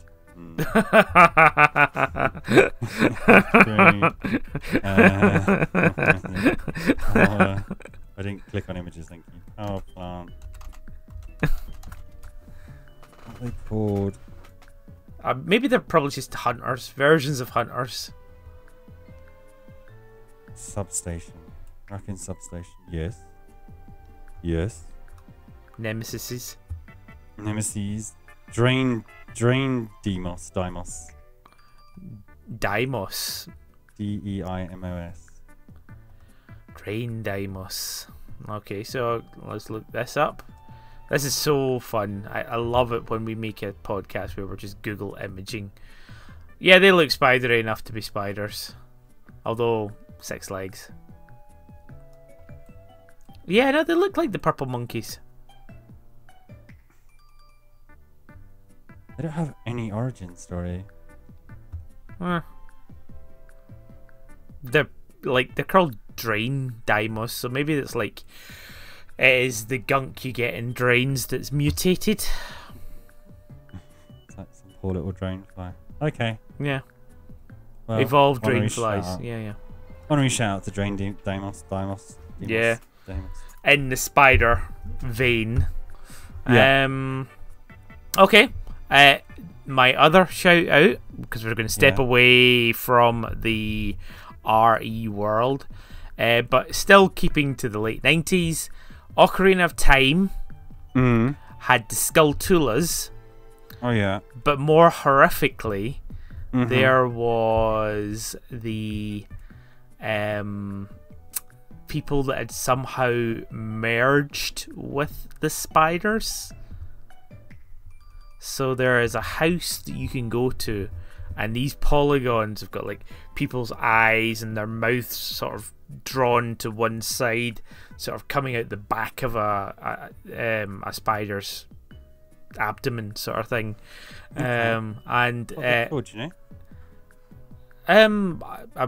I didn't click on images, thank you. Power plant. What are they called? Maybe they're probably just hunters, versions of hunters. Substation. Raccoon substation. Yes. Yes. Nemesises. Nemesis. Drain Deimos. Deimos. Deimos. Drain Deimos. Okay, so let's look this up. This is so fun. I love it when we make a podcast where we're just Google imaging. Yeah, they look spidery enough to be spiders. Although, 6 legs. Yeah, no, they look like the purple monkeys. They don't have any origin story. They're called Drain Deimos, so maybe it's like it is the gunk you get in drains that's mutated. It's like some poor little drain fly. Okay. Yeah. Well, Evolved drain flies. Yeah. Honorary shout out to Drain Deimos. Yeah. Deimos. In the spider vein. Yeah. Okay. My other shout out, because we're going to step away from the RE world, but still keeping to the late 90s, Ocarina of Time had the Skulltulas. Oh yeah. But more horrifically, there was the people that had somehow merged with the spiders. So there is a house that you can go to, and these polygons have got like people's eyes and their mouths sort of drawn to one side, sort of coming out the back of a spider's abdomen, sort of thing. Okay. And cool, do you know? I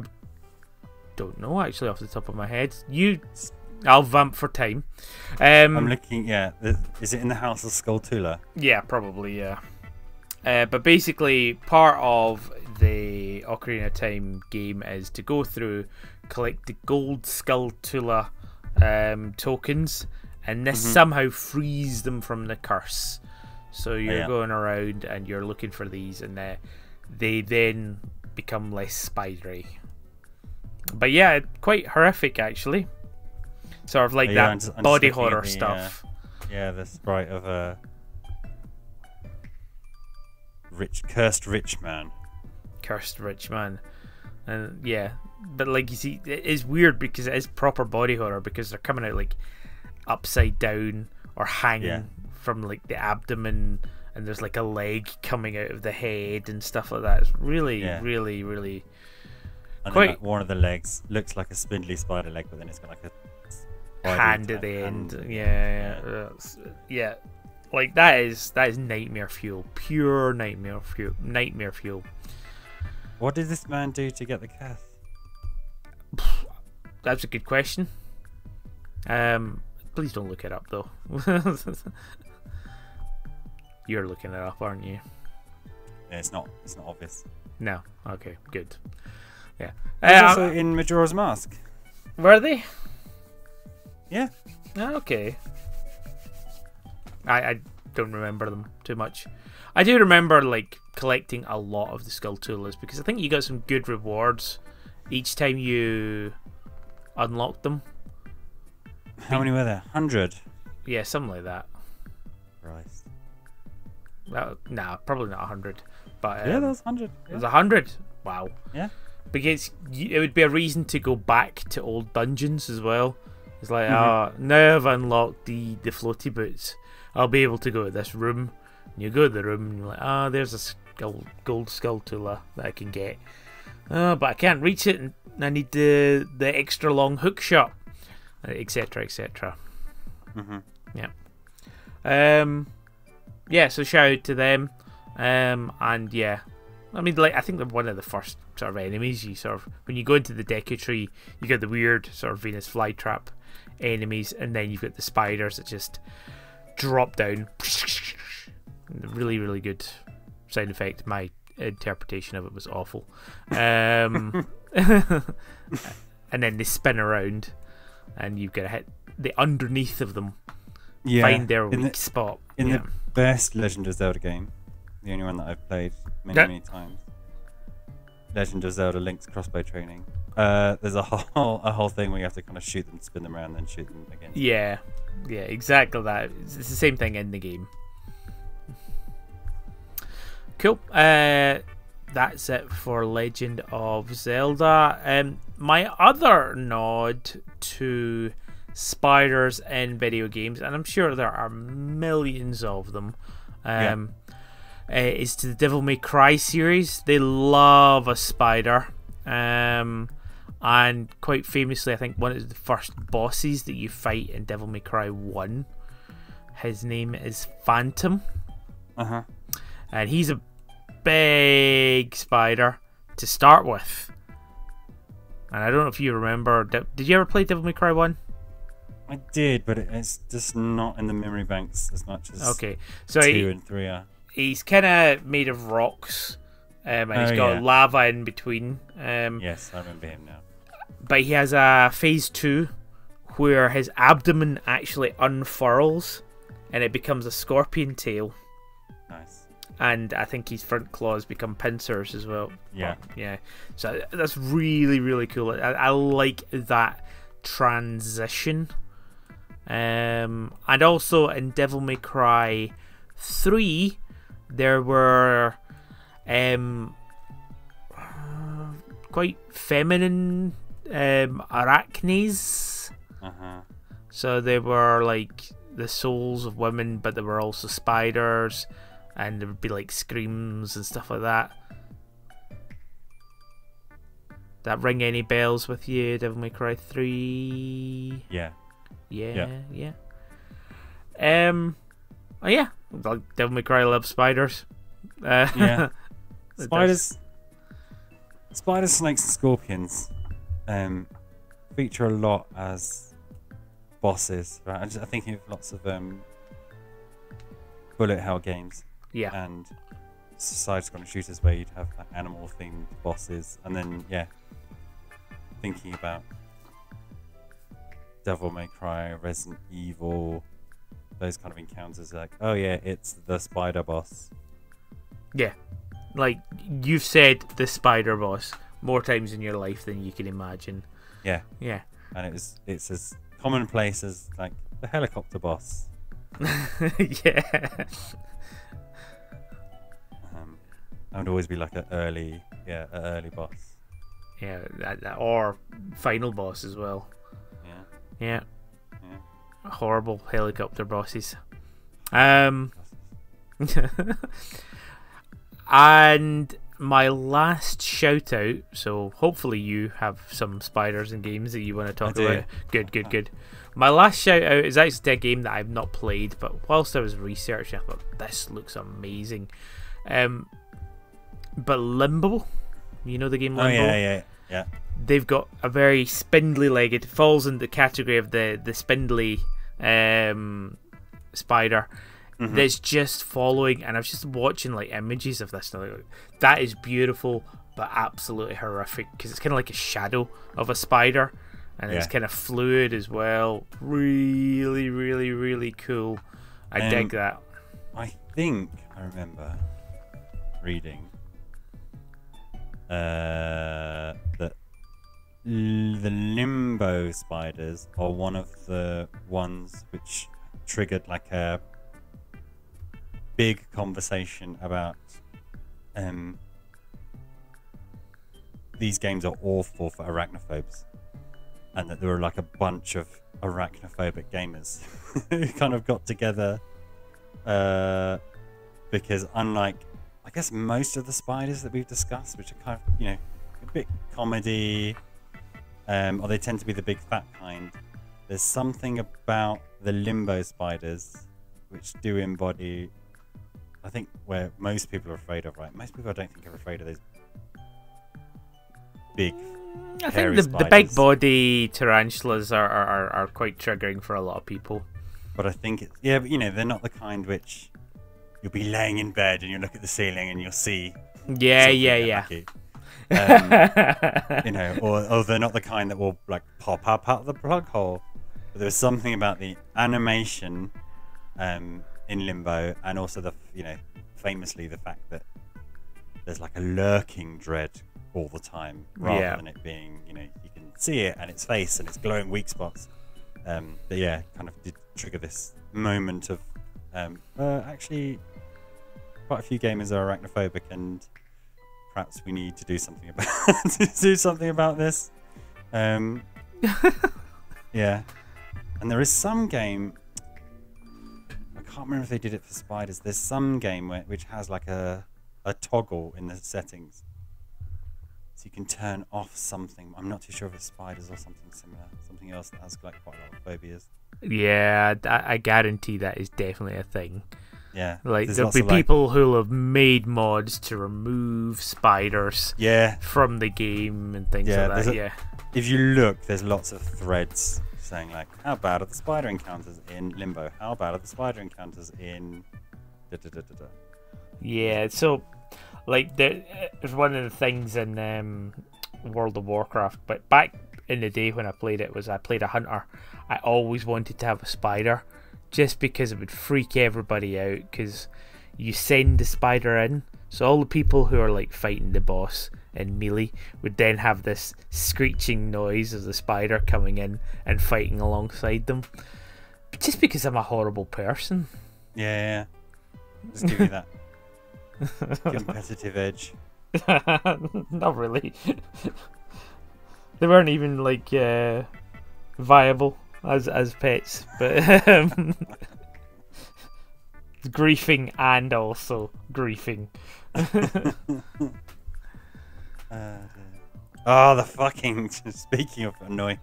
don't know actually off the top of my head. I'll vamp for time. I'm looking. Yeah, is it in the House of Skulltula? Yeah, probably. Yeah. But basically, part of the Ocarina of Time game is to go through, collect the gold Skulltula tokens, and this somehow frees them from the curse. So you're going around and you're looking for these, and they then become less spidery. But yeah, quite horrific actually. Sort of like I'm body horror stuff. The sprite of a cursed rich man. Cursed rich man. And yeah, but like you see, it is weird because it is proper body horror because they're coming out like upside down or hanging from like the abdomen, and there's like a leg coming out of the head and stuff like that. It's really, really. And then, like, one of the legs looks like a spindly spider leg, but then it's got like a hand at the end. Yeah. Like that is nightmare fuel. Pure nightmare fuel. What did this man do to get the Keth? That's a good question. Please don't look it up though. You're looking it up, aren't you? Yeah, it's not obvious. No. Okay, good. Yeah. Also in Majora's Mask. Were they? Yeah. Okay. I don't remember them too much. I do remember like collecting a lot of the Skulltulas because I think you got some good rewards each time you unlocked them. How many were there? 100? Yeah, something like that. Christ. Well, nah, probably not 100. But Yeah, that was 100. it was 100. Wow. Yeah. Because it would be a reason to go back to old dungeons as well. It's like, now I've unlocked the floaty boots, I'll be able to go to this room. And you go to the room and you're like, there's a gold skull titular that I can get. But I can't reach it, and I need the extra long hook shot, etc., etc. Yeah. Yeah. So shout out to them. And yeah, I mean, like, I think they're one of the first sort of enemies. You sort of, when you go into the Deku Tree, you get the weird sort of Venus flytrap enemies, and then you've got the spiders that just drop down. Really, really good sound effect. My interpretation of it was awful. And then they spin around, and you've got to hit the underneath of them. Yeah. Find their weak spot. In the best Legend of Zelda game, the only one that I've played many times, Legend of Zelda Link's crossbow training. There's a whole thing where you have to kind of shoot them, spin them around, then shoot them again. Yeah, exactly that. It's the same thing in the game. Cool. That's it for Legend of Zelda. My other nod to spiders in video games, and I'm sure there are millions of them, is to the Devil May Cry series. They love a spider. And quite famously, I think one of the first bosses that you fight in Devil May Cry 1, his name is Phantom. And he's a big spider to start with. And I don't know if you remember, did you ever play Devil May Cry 1? I did, but it's just not in the memory banks as much as 2 and 3 are. He's kind of made of rocks, and he's got lava in between. Yes, I remember him now. But he has a phase 2 where his abdomen actually unfurls and it becomes a scorpion tail. Nice. And I think his front claws become pincers as well. Yeah. But, yeah. So that's really, really cool. I like that transition. And also in Devil May Cry 3, there were quite feminine arachnes. So they were like the souls of women, but there were also spiders, and there would be like screams and stuff like that. That ring any bells with you, Devil May Cry 3? Yeah. Oh yeah, like Devil May Cry loves spiders. Spiders, snakes, and scorpions feature a lot as bosses. Right? I think of lots of bullet hell games. Yeah. And side-scrolling shooters where you'd have like, animal-themed bosses, and then thinking about Devil May Cry, Resident Evil, those kind of encounters, like, oh yeah, it's the spider boss. Yeah, like you've said the spider boss more times in your life than you can imagine. Yeah. And it's as commonplace as like the helicopter boss. Yeah. I would always be like an early boss. Yeah, or final boss as well. Yeah. Horrible helicopter bosses. And my last shout out, so hopefully you have some spiders in games that you want to talk about. Good. My last shout out is actually a game that I've not played, but whilst I was researching, I thought this looks amazing. But Limbo, you know the game Limbo? Oh yeah. They've got a very spindly legged, falls in the category of the spindly spider that's just following, and I was just watching like images of this, and like, that is beautiful but absolutely horrific because it's kind of like a shadow of a spider, and it's kind of fluid as well. Really, really, really cool. I dig that. I think I remember reading that the Limbo spiders are one of the ones which triggered like a big conversation about these games are awful for arachnophobes, and that there were like a bunch of arachnophobic gamers who kind of got together because unlike, I guess, most of the spiders that we've discussed, which are kind of, you know, a bit comedy, or they tend to be the big fat kind, there's something about the limbo spiders which do embody, I think, where most people are afraid of, right? Most people, I don't think, are afraid of those big, I hairy think the spiders. big body tarantulas are quite triggering for a lot of people. But I think it's, yeah, but you know, they're not the kind which you'll be laying in bed and you look at the ceiling and you'll see. Yeah. You know, or they're not the kind that will like pop up out of the plug hole. But there's something about the animation in Limbo, and also the, you know, famously the fact that there's like a lurking dread all the time, rather than it being, you know, you can see it and its face and its glowing weak spots. But yeah, kind of did trigger this moment of actually quite a few gamers are arachnophobic, and perhaps we need to do something about this. Yeah, and there is some game, I can't remember if they did it for spiders. There's some game which has like a toggle in the settings, so you can turn off something. I'm not too sure if it's spiders or something similar, something else that has like quite a lot of phobias. Yeah, I guarantee that is definitely a thing. Yeah, like there'll be people who'll have made mods to remove spiders from the game and things like that. If you look, there's lots of threads saying like, how bad are the spider encounters in Limbo? How bad are the spider encounters in Yeah, so like there's one of the things in World of Warcraft, but back in the day when I played it, I played a hunter. I always wanted to have a spider, just because it would freak everybody out, because you send the spider in, so all the people who are like fighting the boss in melee would then have this screeching noise of the spider coming in and fighting alongside them. But just because I'm a horrible person. Yeah. Just give you that competitive edge. Not really. They weren't even like viable as pets, but griefing and also griefing. The fucking, speaking of annoying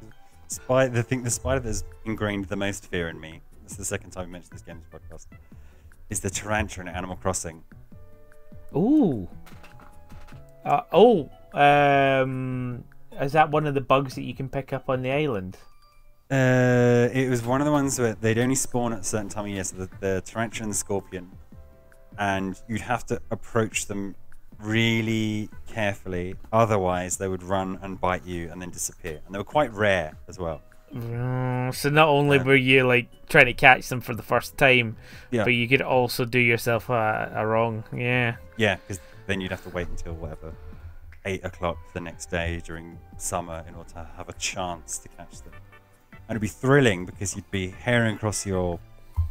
spider, the spider that's ingrained the most fear in me, this is the second time we mentioned this game in this podcast, is the tarantula in Animal Crossing. Ooh. Is that one of the bugs that you can pick up on the island? It was one of the ones where they'd only spawn at a certain time of year, so the tarantula and the scorpion, and you'd have to approach them really carefully, otherwise they would run and bite you and then disappear, and they were quite rare as well. So not only were you like trying to catch them for the first time, but you could also do yourself a wrong. Yeah, because then you'd have to wait until whatever 8 o'clock the next day during summer in order to have a chance to catch them. And it'd be thrilling because you'd be herring across your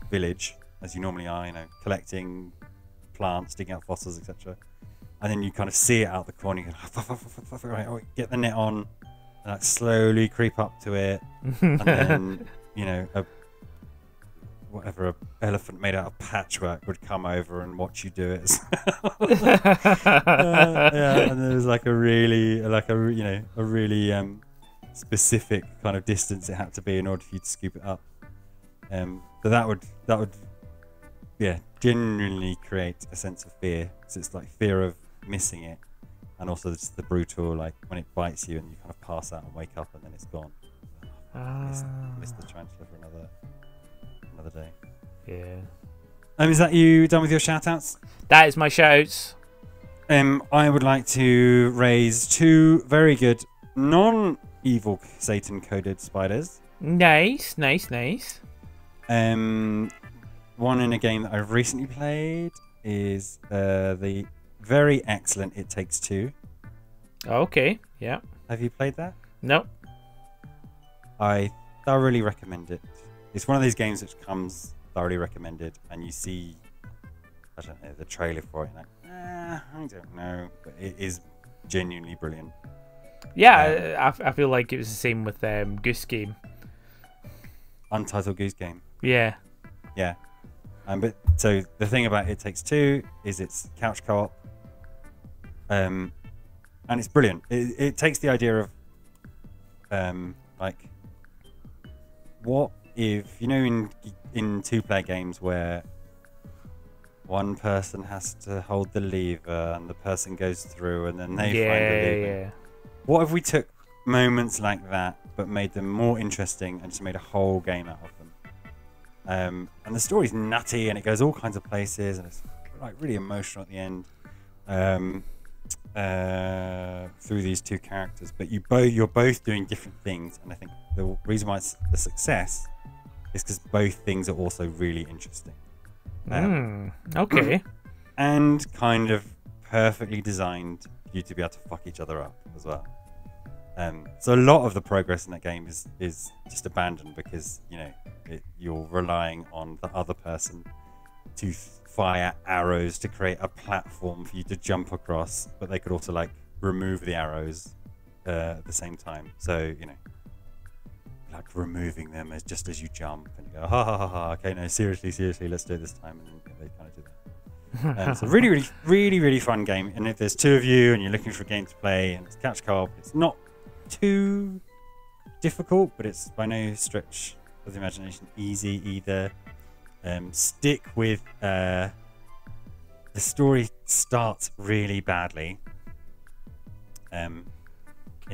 village as you normally are, you know, collecting plants, digging out fossils, etc. And then you kind of see it out the corner. You go, right, get the net on, and like slowly creep up to it, and then, you know, a elephant made out of patchwork would come over and watch you do it. And there's like a really specific kind of distance it had to be in order for you to scoop it up. But that would genuinely create a sense of fear. So it's like fear of missing it, and also just the brutal, like when it bites you and you kind of pass out and wake up and then it's gone. Miss the tarantula for another day. Yeah. Is that you done with your shout-outs? That is my shout-outs. I would like to raise 2 very good non-evil Satan-coded spiders. Nice. One in a game that I've recently played is the very excellent It Takes Two. Okay, yeah. Have you played that? Nope. I thoroughly recommend it. It's one of those games which comes thoroughly recommended, and you see I don't know, the trailer for it. Like, I don't know, but it is genuinely brilliant. Yeah, I feel like it was the same with Goose Game. Untitled Goose Game. Yeah. Yeah. But so the thing about It Takes Two is it's couch co-op, and it's brilliant. It takes the idea of, like, what if, you know, in two-player games where one person has to hold the lever and the person goes through and then they find the lever. Yeah. What if we took moments like that but made them more interesting and just made a whole game out of them? And the story's nutty and it goes all kinds of places and it's like really emotional at the end, through these two characters. But you're both doing different things, and I think the reason why it's a success is because both things are also really interesting. Okay. And kind of perfectly designed for you to be able to fuck each other up as well. So a lot of the progress in that game is just abandoned because, you know, you're relying on the other person to fire arrows to create a platform for you to jump across, but they could also like remove the arrows at the same time. So, you know, like removing them just as you jump and you go, ha ha ha ha, okay, no, seriously, let's do it this time. And they kind of do that. So really fun game. And if there's two of you and you're looking for a game to play and it's couch co-op, it's not too difficult, but it's by no stretch of the imagination easy either. Stick with the story starts really badly, in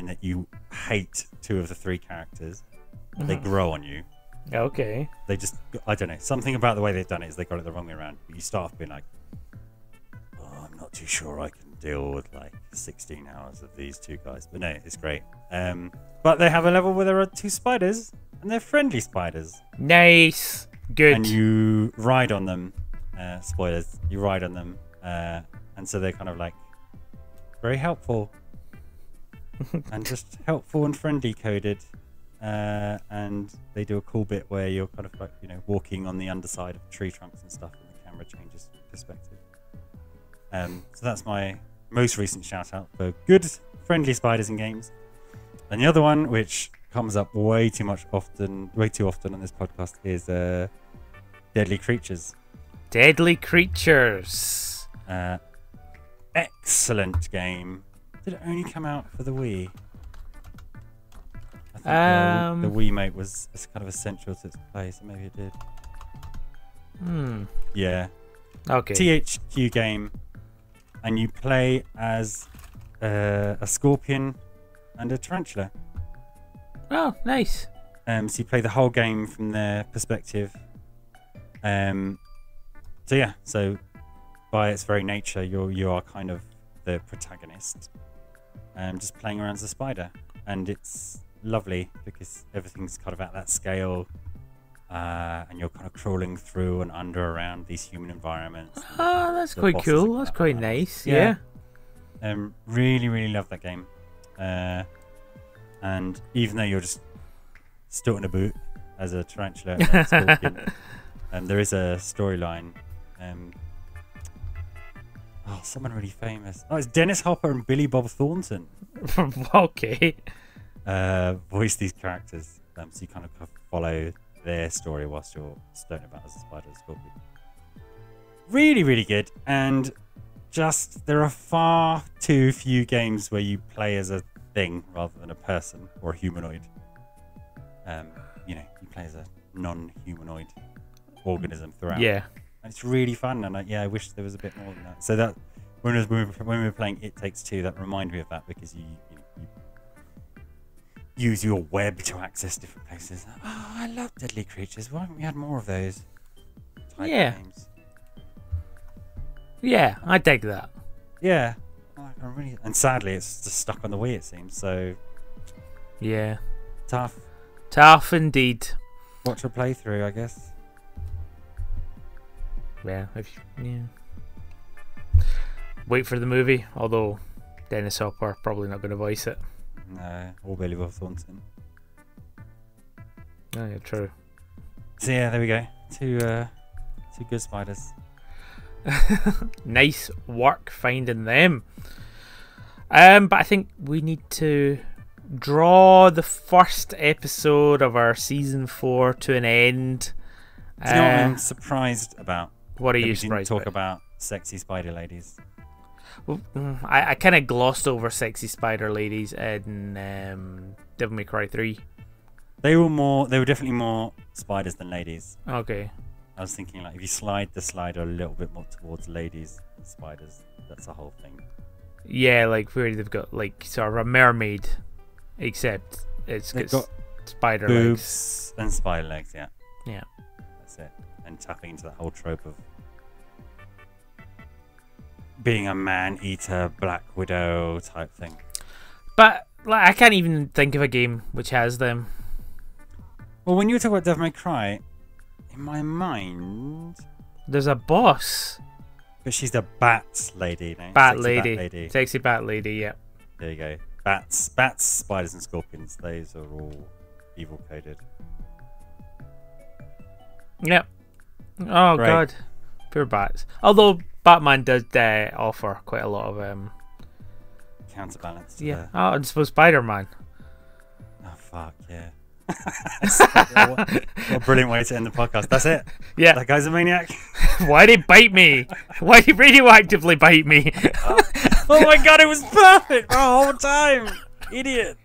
that you hate two of the three characters. They grow on you. Okay. They just, I don't know, something about the way they've done it is they got it the wrong way around. But you start off being like, oh, I'm not too sure I can deal with like 16 hours of these two guys. But no, it's great. But they have a level where there are two spiders, and they're friendly spiders. Nice. Good. And you ride on them. Spoilers. You ride on them. And so they're kind of like very helpful. And just helpful and friendly coded. And they do a cool bit where you're kind of like, you know, walking on the underside of tree trunks and stuff, and the camera changes perspective. So that's my most recent shout out for good friendly spiders in games. And the other one, which comes up way too often on this podcast, is Deadly Creatures. Deadly Creatures. Excellent game. Did it only come out for the Wii? I think the Wiimote was kind of essential to its play, so maybe it did. Yeah. Okay. THQ game, and you play as a scorpion and a tarantula. Oh, nice. So you play the whole game from their perspective. So yeah, so by its very nature, you are kind of the protagonist, just playing around as a spider, and it's lovely because everything's kind of at that scale, and you're kind of crawling through and under around these human environments. Oh, that's quite cool. That's quite nice. Yeah. Really love that game. And even though you're just stuck in a boot as a tarantula and a scorpion, there is a storyline. Someone really famous. Oh, it's Dennis Hopper and Billy Bob Thornton. Okay. Voice these characters. So you kind of follow their story whilst you're stuck about as a spider and scorpion. Really good. And just, there are far too few games where you play as a thing rather than a person or a humanoid. You play as a non-humanoid organism throughout. Yeah. And it's really fun, and I wish there was a bit more than that. So that when we were playing It Takes Two, that reminded me of that, because you use your web to access different places. Oh, I love Deadly Creatures. Why haven't we had more of those type of games? Yeah, I dig that. Yeah. And sadly, it's just stuck on the Wii, it seems. So yeah, tough indeed. Watch a playthrough, I guess. Yeah, wait for the movie, although Dennis Hopper probably not going to voice it. No, or Billy Bob Thornton. Oh yeah, true. So yeah, there we go. Two good spiders. Nice work finding them. But I think we need to draw the first episode of our season 4 to an end. Do you know what I'm surprised about? What are you We surprised didn't talk about? about sexy spider ladies. Well, I kind of glossed over sexy spider ladies in Devil May Cry 3. They were definitely more spiders than ladies. Okay. I was thinking, like, if you slide the slider a little bit more towards ladies than spiders, that's the whole thing. Yeah, like where they've got like sort of a mermaid, except it's got spider legs. Boobs and spider legs, yeah. Yeah. That's it. And tapping into that whole trope of being a man-eater, Black Widow type thing. But like, I can't even think of a game which has them. Well, when you were talking about Devil May Cry, in my mind... There's a boss. But she's the bat lady, no? Bat Sexy lady. Bat lady. Sexy bat lady, yeah. There you go. Bats, spiders, and scorpions. Those are all evil coded. Yep. Oh, Right. God. Poor bats. Although Batman does offer quite a lot of... Counterbalance. To yeah. Oh, and suppose Spider-Man. Oh, fuck, yeah. what a brilliant way to end the podcast. That's it. Yeah. That guy's a maniac. Why'd he bite me? Why'd he radioactively bite me? Oh my god, it was perfect the whole time. Idiot.